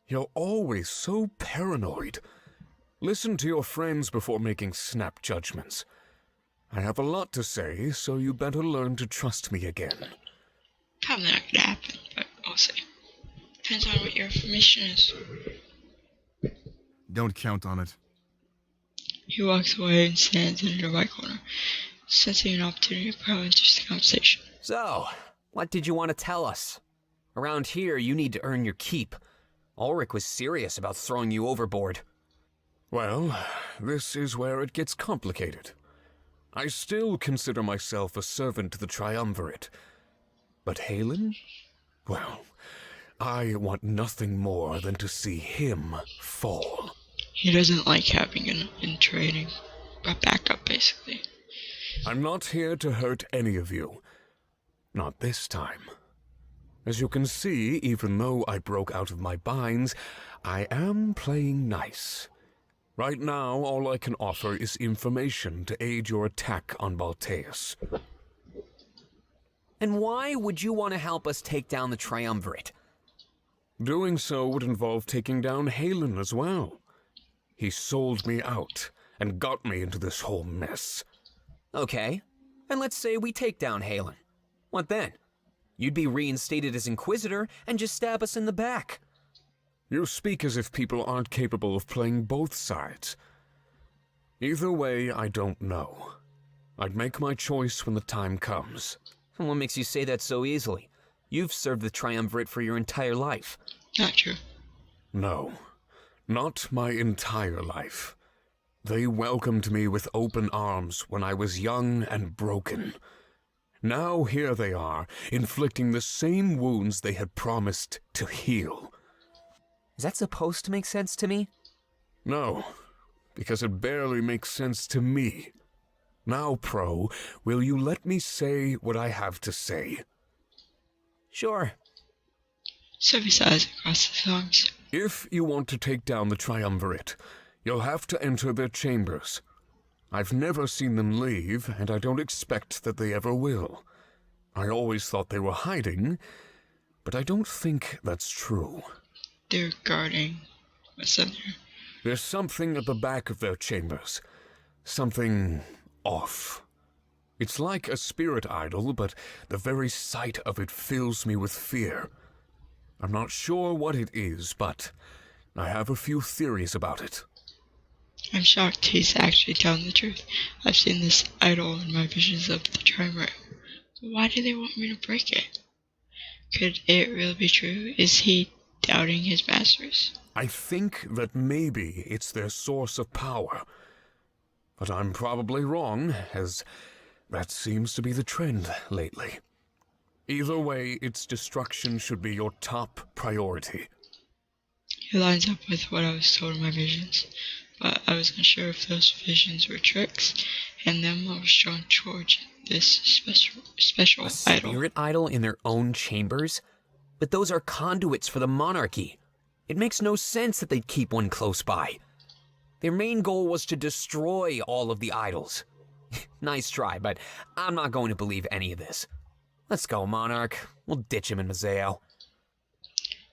You're always so paranoid. Listen to your friends before making snap judgments. I have a lot to say, so you better learn to trust me again. Probably not gonna happen, but we'll see. Depends on what your information is. Don't count on it. He walks away and stands in the right corner, sensing an opportunity to probably interest the conversation. So, what did you want to tell us? Around here, you need to earn your keep. Ulrich was serious about throwing you overboard. Well, this is where it gets complicated. I still consider myself a servant to the Triumvirate. But Halen? Well, I want nothing more than to see him fall. He doesn't like having in training, but backup basically. I'm not here to hurt any of you. Not this time. As you can see, even though I broke out of my binds, I am playing nice. Right now, all I can offer is information to aid your attack on Balteus. And why would you want to help us take down the Triumvirate? Doing so would involve taking down Halen as well. He sold me out and got me into this whole mess. Okay, and let's say we take down Halen. What then? You'd be reinstated as Inquisitor and just stab us in the back. You speak as if people aren't capable of playing both sides. Either way, I don't know. I'd make my choice when the time comes. And what makes you say that so easily? You've served the Triumvirate for your entire life. Not true. No, not my entire life. They welcomed me with open arms when I was young and broken. Now here they are, inflicting the same wounds they had promised to heal. Is that supposed to make sense to me? No, because it barely makes sense to me. Now, Pro, will you let me say what I have to say? Sure. Sovy sighs across the songs. If you want to take down the Triumvirate, you'll have to enter their chambers. I've never seen them leave, and I don't expect that they ever will. I always thought they were hiding, but I don't think that's true. They're guarding what's in there. There's something at the back of their chambers. Something off. It's like a spirit idol, but the very sight of it fills me with fear. I'm not sure what it is, but I have a few theories about it. I'm shocked he's actually telling the truth. I've seen this idol in my visions of the Triumvirate. Why do they want me to break it? Could it really be true? Is he doubting his masters? I think that maybe it's their source of power. But I'm probably wrong, as that seems to be the trend lately. Either way, its destruction should be your top priority. It lines up with what I was told in my visions, but I was unsure if those visions were tricks, and then I was drawn towards this special A idol. spirit idol in their own chambers? But those are conduits for the monarchy. It makes no sense that they'd keep one close by. Their main goal was to destroy all of the idols. Nice try, but I'm not going to believe any of this. Let's go, Monarch. We'll ditch him in Mazeo.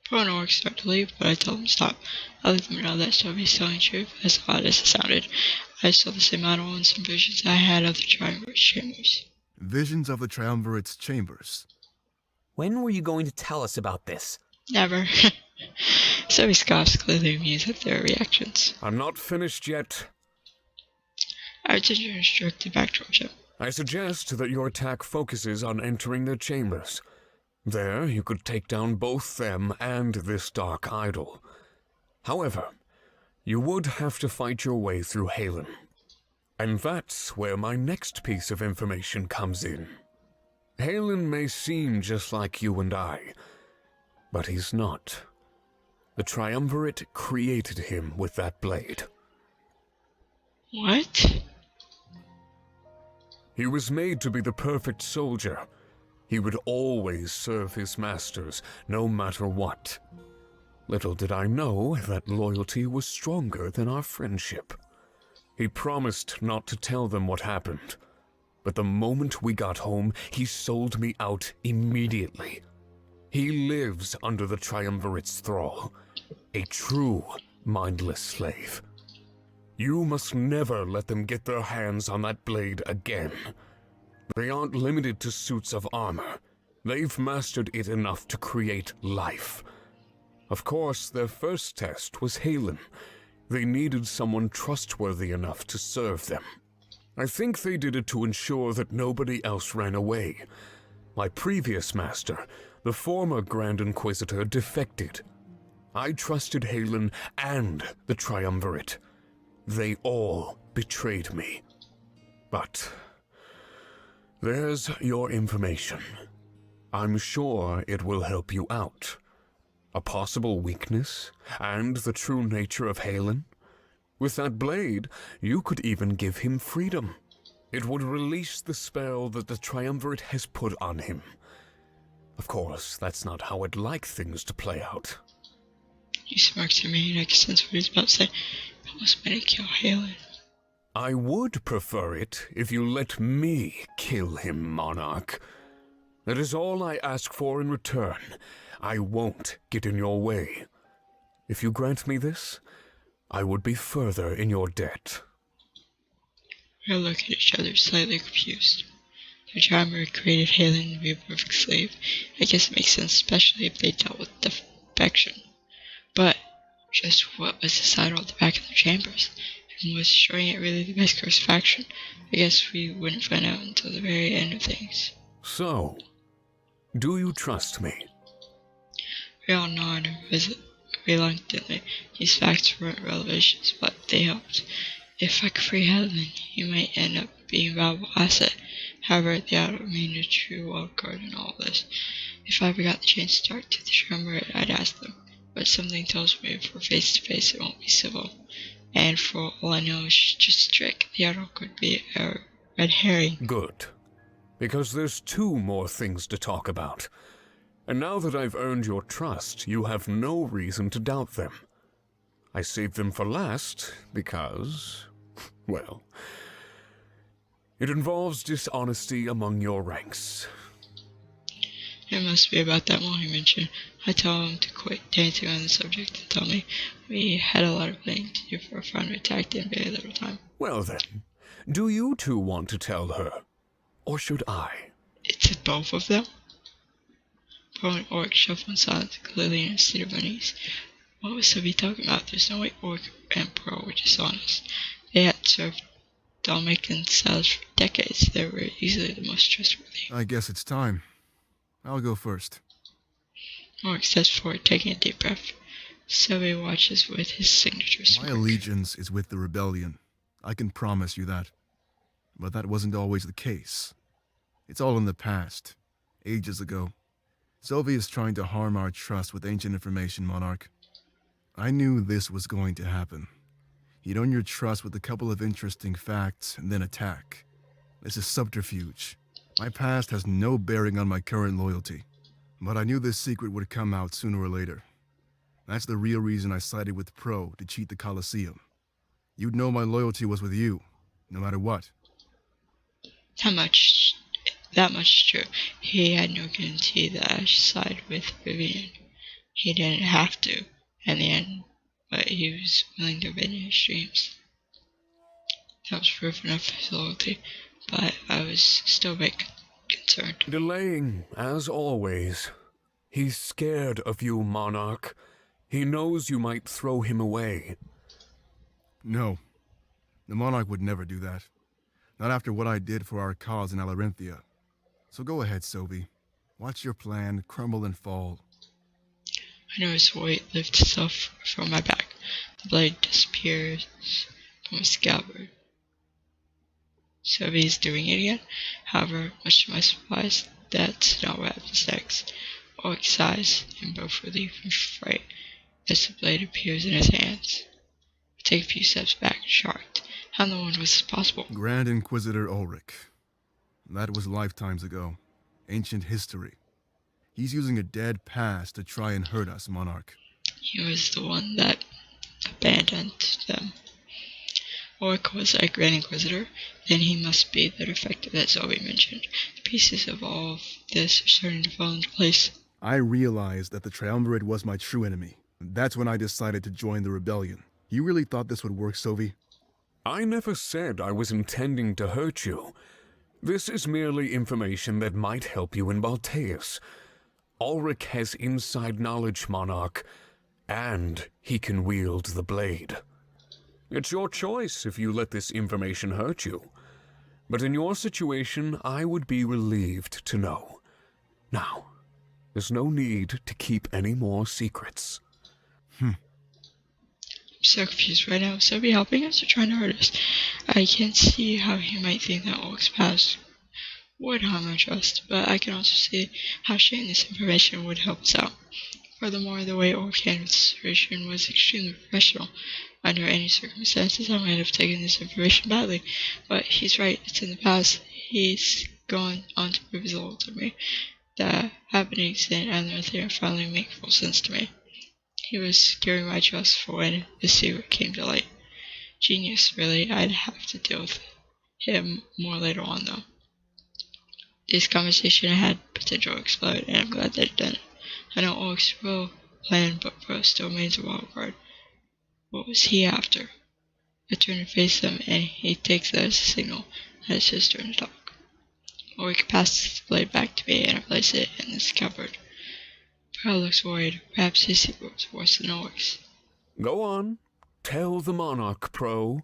Pro and Orc start to leave, but I tell them to stop. I let them know that Sovy's telling the truth, as odd as it sounded. I saw the same idol in some visions I had of the Triumvirate's chambers. Visions of the Triumvirate's chambers. When were you going to tell us about this? Never. Sovy scoffs, clearly amused at their reactions. I'm not finished yet. I return to instructed back towards him. I suggest that your attack focuses on entering their chambers. There, you could take down both them and this dark idol. However, you would have to fight your way through Halen. And that's where my next piece of information comes in. Halen may seem just like you and I, but he's not. The Triumvirate created him with that blade. What? He was made to be the perfect soldier. He would always serve his masters, no matter what. Little did I know that loyalty was stronger than our friendship. He promised not to tell them what happened, but the moment we got home, he sold me out immediately. He lives under the Triumvirate's thrall, a true mindless slave. You must never let them get their hands on that blade again. They aren't limited to suits of armor. They've mastered it enough to create life. Of course, their first test was Halen. They needed someone trustworthy enough to serve them. I think they did it to ensure that nobody else ran away. My previous master, the former Grand Inquisitor, defected. I trusted Halen and the Triumvirate. They all betrayed me. But there's your information. I'm sure it will help you out. A possible weakness, and the true nature of Halen. With that blade, you could even give him freedom. It would release the spell that the Triumvirate has put on him. Of course, that's not how I'd like things to play out. He smirked at me and I could sense what he was about to say. I almost made it kill Halen. I would prefer it if you let me kill him, Monarch. That is all I ask for in return. I won't get in your way. If you grant me this, I would be further in your debt. We all look at each other, slightly confused. The Triumvirate created Halen to be a perfect slave. I guess it makes sense, especially if they dealt with defection. But just what was inside all the back of the chambers? And was destroying it really the best course of action? I guess we wouldn't find out until the very end of things. So, do you trust me? We all nod reluctantly. These facts weren't revelations, but they helped. If I could free Helen, he might end up being a valuable asset. However, that would mean a true wild card in all this. If I ever got the chance to talk to the Triumvirate, I'd ask them. But something tells me if we're face to face, it won't be civil. And for all I know, it's just a trick. The other could be a red herring. Good. Because there's 2 more things to talk about. And now that I've earned your trust, you have no reason to doubt them. I saved them for last because, well, it involves dishonesty among your ranks. It must be about that one he mentioned. I told him to quit dancing on the subject and tell me we had a lot of planning to do for a front attack in very little time. Well then, do you 2 want to tell her? Or should I? It's both of them? Pro and Orc shuffled in silence, clearly in a state of unease. What was Sovy talking about? There's no way Orc and Pro were dishonest. They had served Dalmec and Sal's for decades. They were easily the most trustworthy. I guess it's time. I'll go first. Orc steps forward, taking a deep breath. Sovy watches with his signature smirk. My allegiance is with the rebellion. I can promise you that. But that wasn't always the case. It's all in the past. Ages ago. Sovy is trying to harm our trust with ancient information, Monarch. I knew this was going to happen. He'd earn your trust with a couple of interesting facts and then attack. This is subterfuge. My past has no bearing on my current loyalty. But I knew this secret would come out sooner or later. That's the real reason I sided with Pro to cheat the Colosseum. You'd know my loyalty was with you, no matter what. That much is true. He had no guarantee that I should side with Vivian. He didn't have to, in the end, but he was willing to bend his dreams. That was proof enough of his loyalty, but I was still a bit concerned. Delaying, as always. He's scared of you, Monarch. He knows you might throw him away. No. The Monarch would never do that. Not after what I did for our cause in Alarinthia. So go ahead, Sovy. Watch your plan crumble and fall. I noticed a weight lift itself from my back. The blade disappears from my scabbard. Sovy is doing it again. However, much to my surprise, that's not what happens next. Orc sighs in both relief and fright as the blade appears in his hands. I take a few steps back, shocked. How in the world was this possible? Grand Inquisitor Ulrich. That was lifetimes ago. Ancient history. He's using a dead past to try and hurt us, Monarch. He was the one that abandoned them. Orc was a Grand Inquisitor, then he must be the defector that Sovy mentioned. The pieces of all of this are starting to fall into place. I realized that the Triumvirate was my true enemy. That's when I decided to join the rebellion. You really thought this would work, Sovy? I never said I was intending to hurt you. This is merely information that might help you in Balteus. Ulrich has inside knowledge, Monarch, and he can wield the blade. It's your choice if you let this information hurt you. But in your situation, I would be relieved to know. Now, there's no need to keep any more secrets. I'm so confused right now. Is Sovy helping us or trying to hurt us? I can't see how he might think that Orc's past would harm our trust, but I can also see how sharing this information would help us out. Furthermore, the way Orc handled the situation was extremely professional. Under any circumstances, I might have taken this information badly, but he's right, it's in the past. He's gone on to prove his loyalty to me. The happenings in Anthea finally make full sense to me. He was securing my trust for when the secret came to light. Genius, really. I'd have to deal with him more later on, though. This conversation had potential to explode, and I'm glad that it didn't. I know Orc's real plan, but Pro still remains a wild card. What was he after? I turn to face him, and he takes that as a signal that it's his turn to talk. Orc passes the blade back to me, and I place it in this cupboard. Pro looks worried. Perhaps his secret was worse than Orc's. Go on. Tell the Monarch, Pro.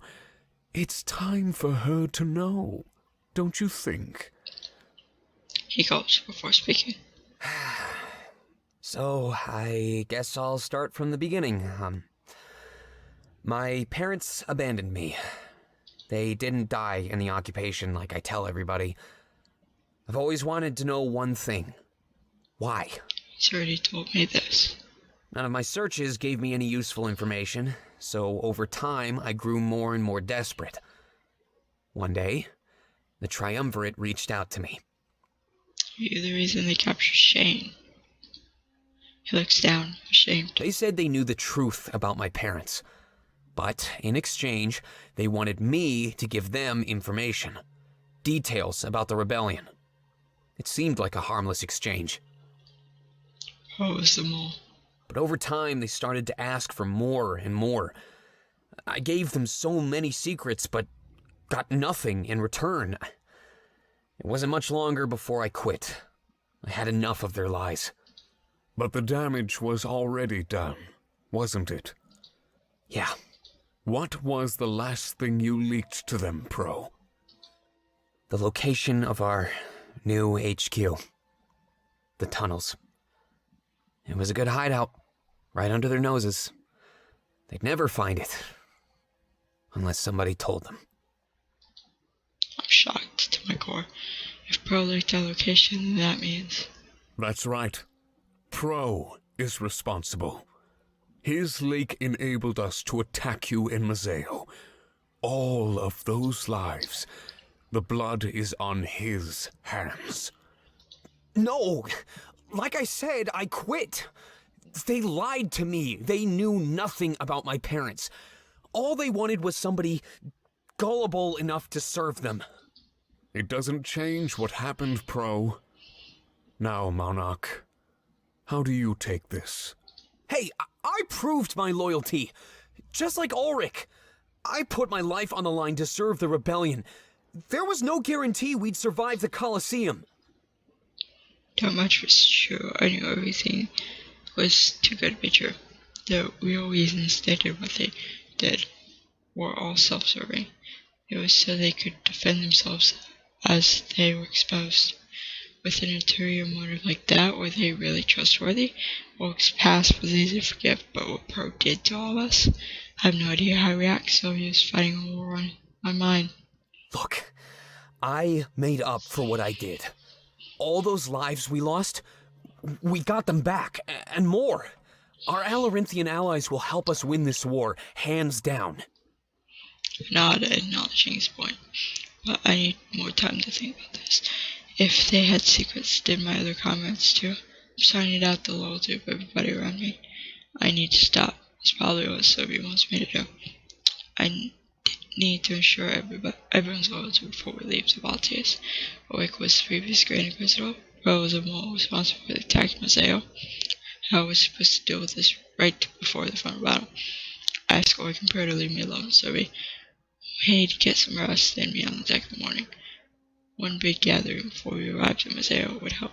It's time for her to know, don't you think? He gulps before speaking. So, I guess I'll start from the beginning. My parents abandoned me. They didn't die in the occupation like I tell everybody. I've always wanted to know one thing. Why? He's already told me this. None of my searches gave me any useful information, so over time I grew more and more desperate. One day, the Triumvirate reached out to me. You're the reason they captured Shane. He looks down, ashamed. They said they knew the truth about my parents, but in exchange, they wanted me to give them information, details about the rebellion. It seemed like a harmless exchange. What was the mole? But over time, they started to ask for more and more. I gave them so many secrets, but got nothing in return. It wasn't much longer before I quit. I had enough of their lies. But the damage was already done, wasn't it? Yeah. What was the last thing you leaked to them, Pro? The location of our new HQ. The tunnels. It was a good hideout, right under their noses. They'd never find it, unless somebody told them. I'm shocked to my core. If Pro leaked our location, then that means... That's right. Pro is responsible. His leak enabled us to attack you in Mazeo. All of those lives, the blood is on his hands. No! Like I said, I quit. They lied to me. They knew nothing about my parents. All they wanted was somebody gullible enough to serve them. It doesn't change what happened, Pro. Now, Monarch, how do you take this? Hey, I proved my loyalty. Just like Ulrich. I put my life on the line to serve the rebellion. There was no guarantee we'd survive the Colosseum. Not much was true. I knew everything was too good to be true. The real reasons they did what they did were all self-serving. It was so they could defend themselves as they were exposed. With an ulterior motive like that, were they really trustworthy? Orc's past was easy to forgive, but what Pro did to all of us? I have no idea how to react. Sovy was fighting a war on my mind. Look, I made up for what I did. All those lives we lost, we got them back, and more. Our Alorinthian allies will help us win this war, hands down. Nod, acknowledging his point. but I need more time to think about this. If they had secrets, did my other comrades too? I'm starting to doubt the loyalty of everybody around me. I need to stop. It's probably what Sovy wants me to do. I need to ensure everyone's loyalty before we leave to Baltius. Oik was the previous Grand Inquisitor. Ro was the one responsible for the attack on Mazeo. How was supposed to deal with this right before the final battle? I asked Oik and Pro to leave me alone, Sovy. We need to get some rest and be on the deck in the morning. One big gathering before we arrived at Mazeo would help.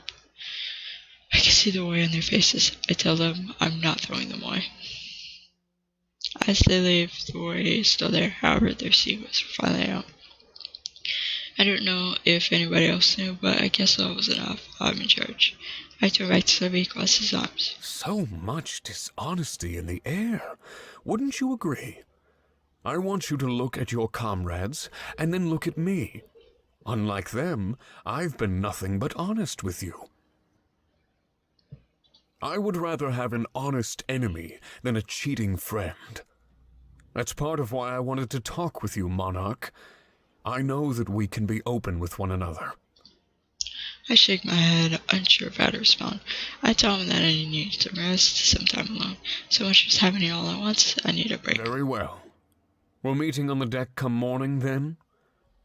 I can see the worry on their faces. I tell them I'm not throwing them away. As they leave, the worry is still there. However, their secrets were finally out. I don't know if anybody else knew, but I guess that was enough. I'm in charge. I turn back to Sovy, across his arms. So much dishonesty in the air. Wouldn't you agree? I want you to look at your comrades, and then look at me. Unlike them, I've been nothing but honest with you. I would rather have an honest enemy than a cheating friend. That's part of why I wanted to talk with you, Monarch. I know that we can be open with one another. I shake my head, unsure of how to respond. I tell him that I need some rest, some time alone. So much is happening all at once, I need a break. Very well. We're meeting on the deck come morning, then?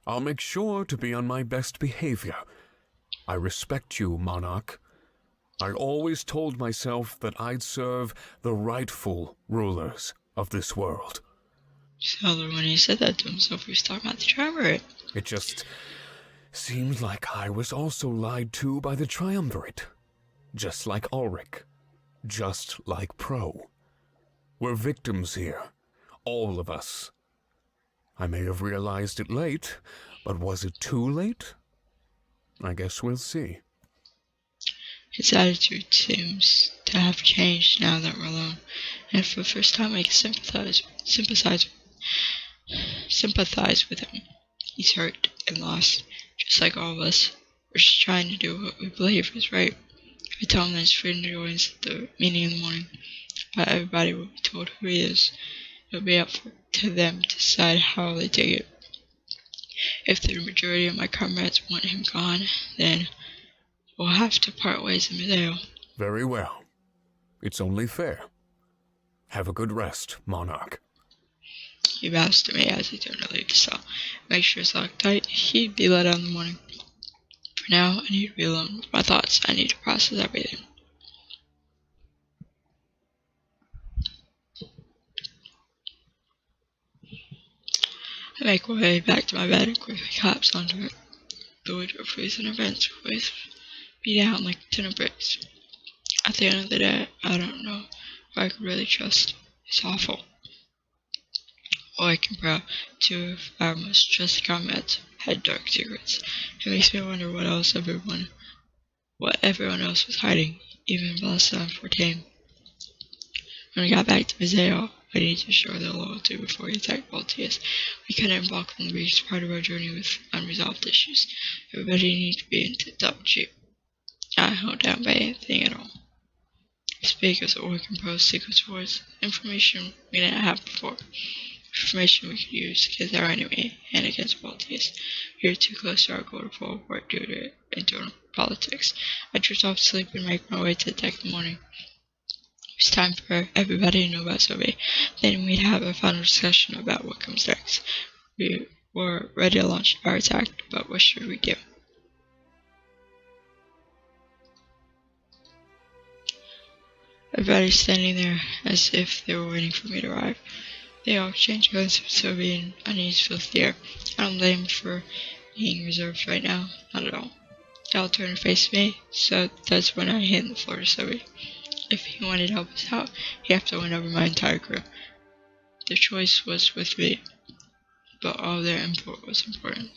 I'll make sure to be on my best behavior. I respect you, Monarch. I always told myself that I'd serve the rightful rulers of this world. So when he said that to himself, he was talking about the triumvirate. It just seemed like I was also lied to by the triumvirate. Just like Ulrich. Just like Pro. We're victims here. All of us. I may have realized it late, but was it too late? I guess we'll see. His attitude seems to have changed now that we're alone, and for the first time I can sympathize with him. He's hurt and lost, just like all of us. We're just trying to do what we believe is right. I tell him that he's free to join the meeting in the morning, but everybody will be told who he is. It'll be up to them to decide how they take it. If the majority of my comrades want him gone, then we'll have to part ways in Mazeo. Very well. It's only fair. Have a good rest, Monarch. He bows to me as he turns to leave the cell. Make sure it's locked tight. He'd be let out in the morning. For now, I need to be alone with my thoughts. I need to process everything. I make my way back to my bed and quickly collapse onto it. The winter freezing events weighs me down like a ton of bricks. At the end of the day, I don't know who I could really trust. It's awful. All I can proud, two of our most trusted comrades had dark secrets. It makes me wonder what everyone else was hiding, even Bearstar and Fortane. When I got back to Mazeo, I needed to show their loyalty before we attacked Baltius. We couldn't embark on the biggest part of our journey with unresolved issues. Everybody needed to be into top shape. Not held down by anything at all. Speak as a work in Pro's secret wars, information we didn't have before. Information we could use against our enemy and against Baltius. We were too close to our goal to fall apart due to internal politics. I drift off to sleep and make my way to the deck in the morning. It was time for everybody to know about Sovy. Then we'd have a final discussion about what comes next. We were ready to launch our attack, but what should we do? Everybody's standing there as if they were waiting for me to arrive. They all exchange glances with Sovy and unease fills the air. I don't blame him for being reserved right now, not at all. They all turn to face me, so that's when I hand the floor to Sovy. If he wanted to help us out, he'd have to win over my entire crew. The choice was with me, but all their input was important.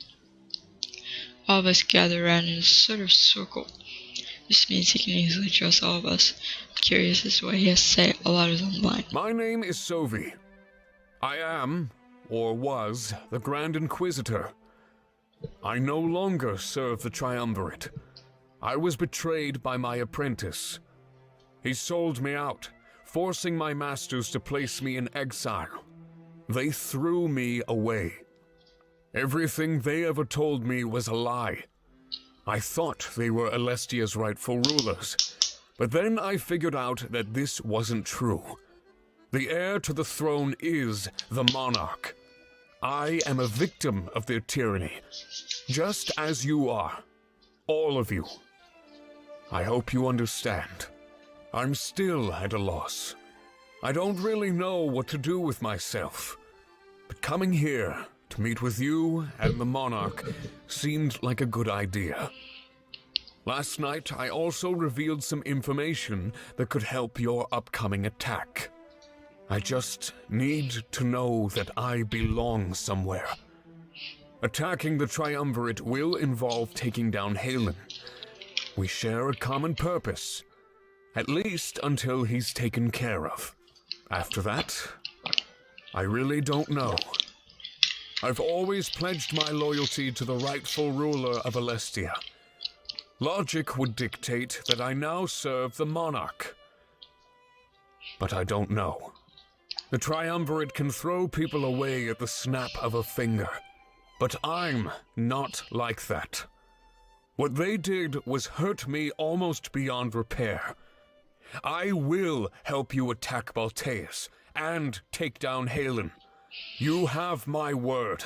All of us gather around in a sort of circle. This means he can easily trust all of us. I'm curious as to what he has to say. A lot is on the line. My name is Sovy. I am, or was, the Grand Inquisitor. I no longer serve the Triumvirate. I was betrayed by my apprentice. He sold me out, forcing my masters to place me in exile. They threw me away. Everything they ever told me was a lie. I thought they were Alestia's rightful rulers, but then I figured out that this wasn't true. The heir to the throne is the monarch. I am a victim of their tyranny, just as you are, all of you. I hope you understand. I'm still at a loss. I don't really know what to do with myself, but coming here to meet with you and the monarch seemed like a good idea. Last night, I also revealed some information that could help your upcoming attack. I just need to know that I belong somewhere. Attacking the Triumvirate will involve taking down Halen. We share a common purpose, at least until he's taken care of. After that, I really don't know. I've always pledged my loyalty to the rightful ruler of Alestia. Logic would dictate that I now serve the monarch. But I don't know. The Triumvirate can throw people away at the snap of a finger. But I'm not like that. What they did was hurt me almost beyond repair. I will help you attack Balteus and take down Halen. You have my word.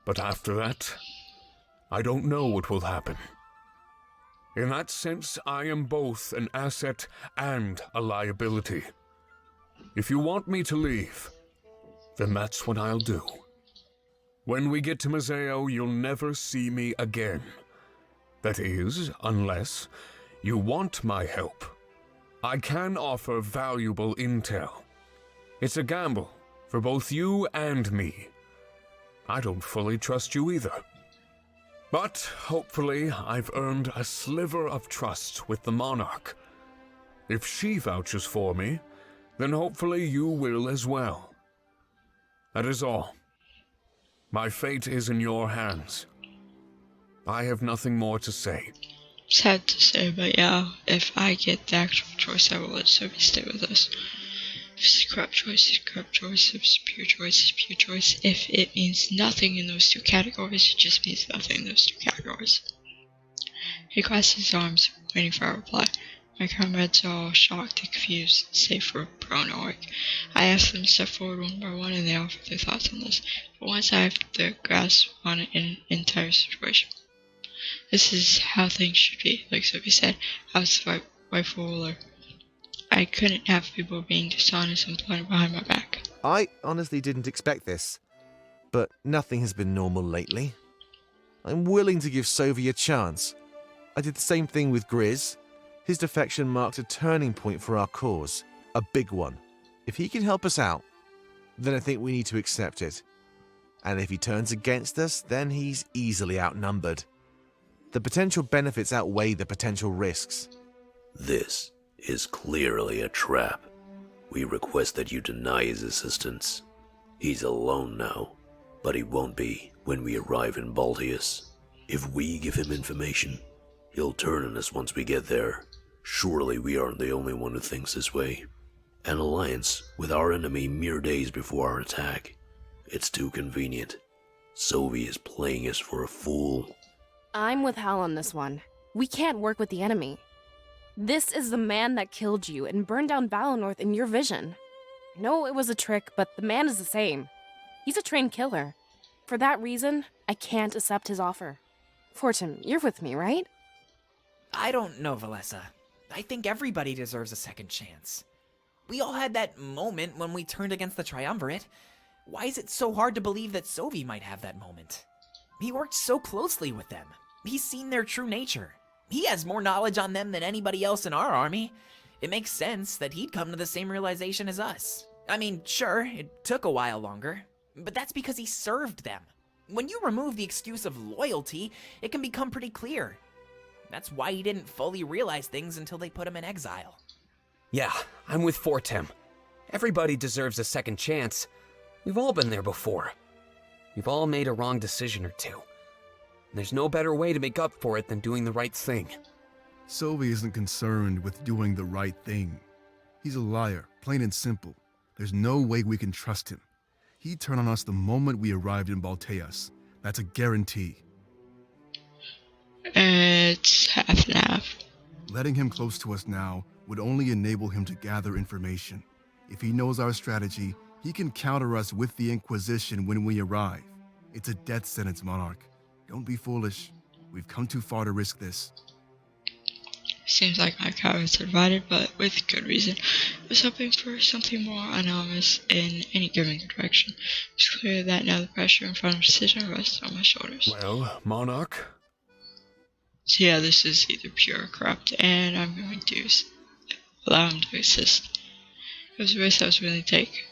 But after that, I don't know what will happen. In that sense, I am both an asset and a liability. If you want me to leave, then that's what I'll do. When we get to Mazeo, you'll never see me again. That is, unless you want my help. I can offer valuable intel. It's a gamble for both you and me. I don't fully trust you either. But hopefully I've earned a sliver of trust with the monarch. If she vouches for me, then hopefully you will as well. That is all. My fate is in your hands. I have nothing more to say. Sad to say, but yeah, if I get the actual choice, I will let Sovy stay with us. If it's a corrupt choice, it's a corrupt choice. If it's a pure choice, it's a pure choice. If it means nothing in those two categories, it just means nothing in those two categories. He crossed his arms, waiting for a reply. My comrades are all shocked and confused, save for Bro and Oric. I asked them to step forward one by one, and they offered their thoughts on this. But once I have the grasp on an entire situation. This is how things should be, like Sovy said. I was the rightful ruler. I couldn't have people being dishonest and plotting behind my back. I honestly didn't expect this, but nothing has been normal lately. I'm willing to give Sovy a chance. I did the same thing with Grizz. His defection marked a turning point for our cause, a big one. If he can help us out, then I think we need to accept it. And if he turns against us, then he's easily outnumbered. The potential benefits outweigh the potential risks. This is clearly a trap. We request that you deny his assistance. He's alone now, but he won't be when we arrive in Balteus. If we give him information, he'll turn on us once we get there. Surely we aren't the only one who thinks this way. An alliance with our enemy mere days before our attack. It's too convenient. Sovy is playing us for a fool. I'm with Hal on this one. We can't work with the enemy. This is the man that killed you and burned down Valinor in your vision. I know it was a trick, but the man is the same. He's a trained killer. For that reason, I can't accept his offer. Fortum, you're with me, right? I don't know, Valessa. I think everybody deserves a second chance. We all had that moment when we turned against the Triumvirate. Why is it so hard to believe that Sovy might have that moment? He worked so closely with them. He's seen their true nature. He has more knowledge on them than anybody else in our army. It makes sense that he'd come to the same realization as us. I mean, sure, it took a while longer, but that's because he served them. When you remove the excuse of loyalty, it can become pretty clear. That's why he didn't fully realize things until they put him in exile. Yeah, I'm with Fortem. Everybody deserves a second chance. We've all been there before. We've all made a wrong decision or two. There's no better way to make up for it than doing the right thing. Sovy isn't concerned with doing the right thing. He's a liar, plain and simple. There's no way we can trust him. He'd turn on us the moment we arrived in Balteus. That's a guarantee. It's half and half. Letting him close to us now would only enable him to gather information. If he knows our strategy, he can counter us with the Inquisition when we arrive. It's a death sentence, Monarch. Don't be foolish. We've come too far to risk this. Seems like my cowards are divided, but with good reason. I was hoping for something more anonymous in any given direction. It's clear that now the pressure and final decision rests on my shoulders. Well, Monarch? So yeah, this is either pure or corrupt, and I'm going to allow him to assist. It was a risk I was willing to take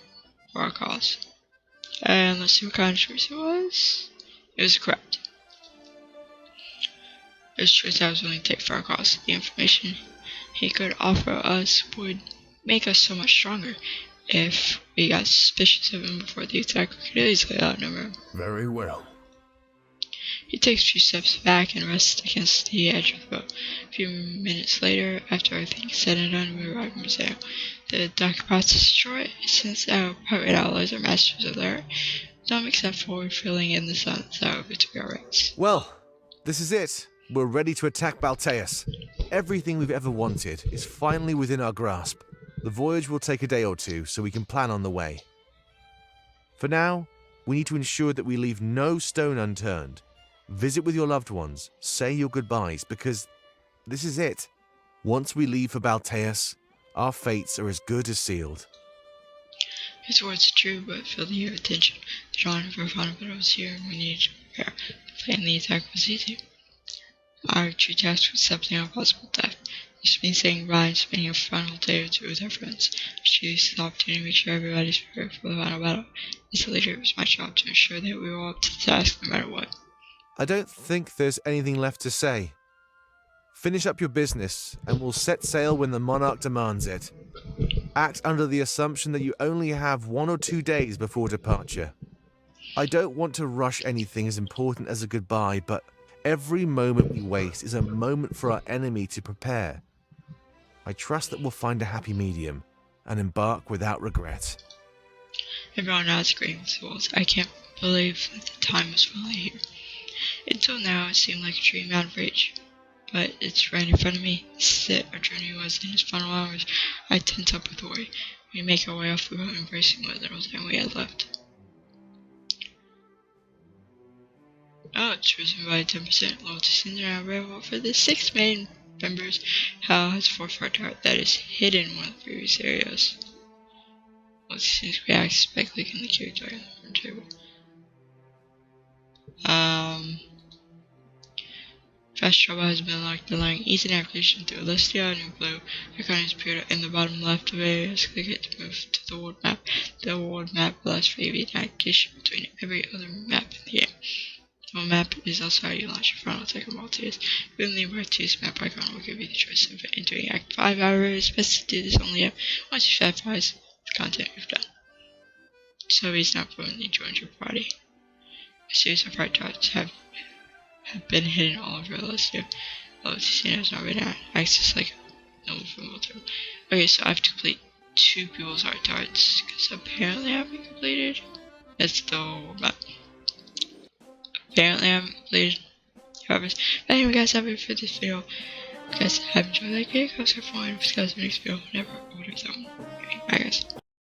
for our cause. And let's see what kind of choice it was. It was corrupt. It was a choice I was willing to take for our cause. The information he could offer us would make us so much stronger. If we got suspicious of him before the attack, we could easily outnumber him. Very well. He takes a few steps back and rests against the edge of the boat. A few minutes later, after everything is said and done, we arrive in Museo. The dock process is short, since our pirate allies are masters of their art. Some except for filling in the sun, so we took our rights. Well, this is it. We're ready to attack Balteus. Everything we've ever wanted is finally within our grasp. The voyage will take a day or two, so we can plan on the way. For now, we need to ensure that we leave no stone unturned. Visit with your loved ones, say your goodbyes, because this is it. Once we leave for Balteus, our fates are as good as sealed. His words are true, but feel the attention. The drawing of our final battle was here, and we needed to prepare. Planning the attack was easy. Our true task was accepting our possible death. This means saying goodbye and spending a final day or two with our friends. I choose the opportunity to make sure everybody's prepared for the final battle. As a leader, it was my job to ensure that we were all up to the task no matter what. I don't think there's anything left to say. Finish up your business, and we'll set sail when the monarch demands it. Act under the assumption that you only have 1 or 2 days before departure. I don't want to rush anything as important as a goodbye, but every moment we waste is a moment for our enemy to prepare. I trust that we'll find a happy medium, and embark without regret. Everyone nods agreeing with the walls. I can't believe that the time was finally here. Until now, it seemed like a dream out of reach. But it's right in front of me. This is it. Our journey was in its final hours. I tense up with worry. We make our way off the boat, embracing what little time we had left. Oh, it's risen by 10%. Loyalty scenes are available for the 6 main members. Hal has a 4-star turret that is hidden in one of the previous areas. Loyalty scenes react speculating in the character on the table. Fast travel has been unlocked, allowing easy navigation through Alestia and Blue. Icon appeared in the bottom left of areas. Click it to move to the world map. The world map allows for immediate navigation between every other map in the game. The world map is also how you launch your final attack of Maltese. Within the Maltese map icon will give you the choice of entering Act 5. However, it's best to do this only once you finalize the content you've done. Sovy's now permanently joined your party. A series of hard targets have been hidden all over Alestia. Alestia has not been accessed like no from Moto. Okay, so I have to complete 2 people's hard targets, because apparently I haven't completed. That's the whole map. Apparently I haven't completed. However, but anyway guys, that's it for this video. If you guys have enjoyed that video, guys, have fun. If you guys have the next video, whenever, whatever that one. Okay, bye guys.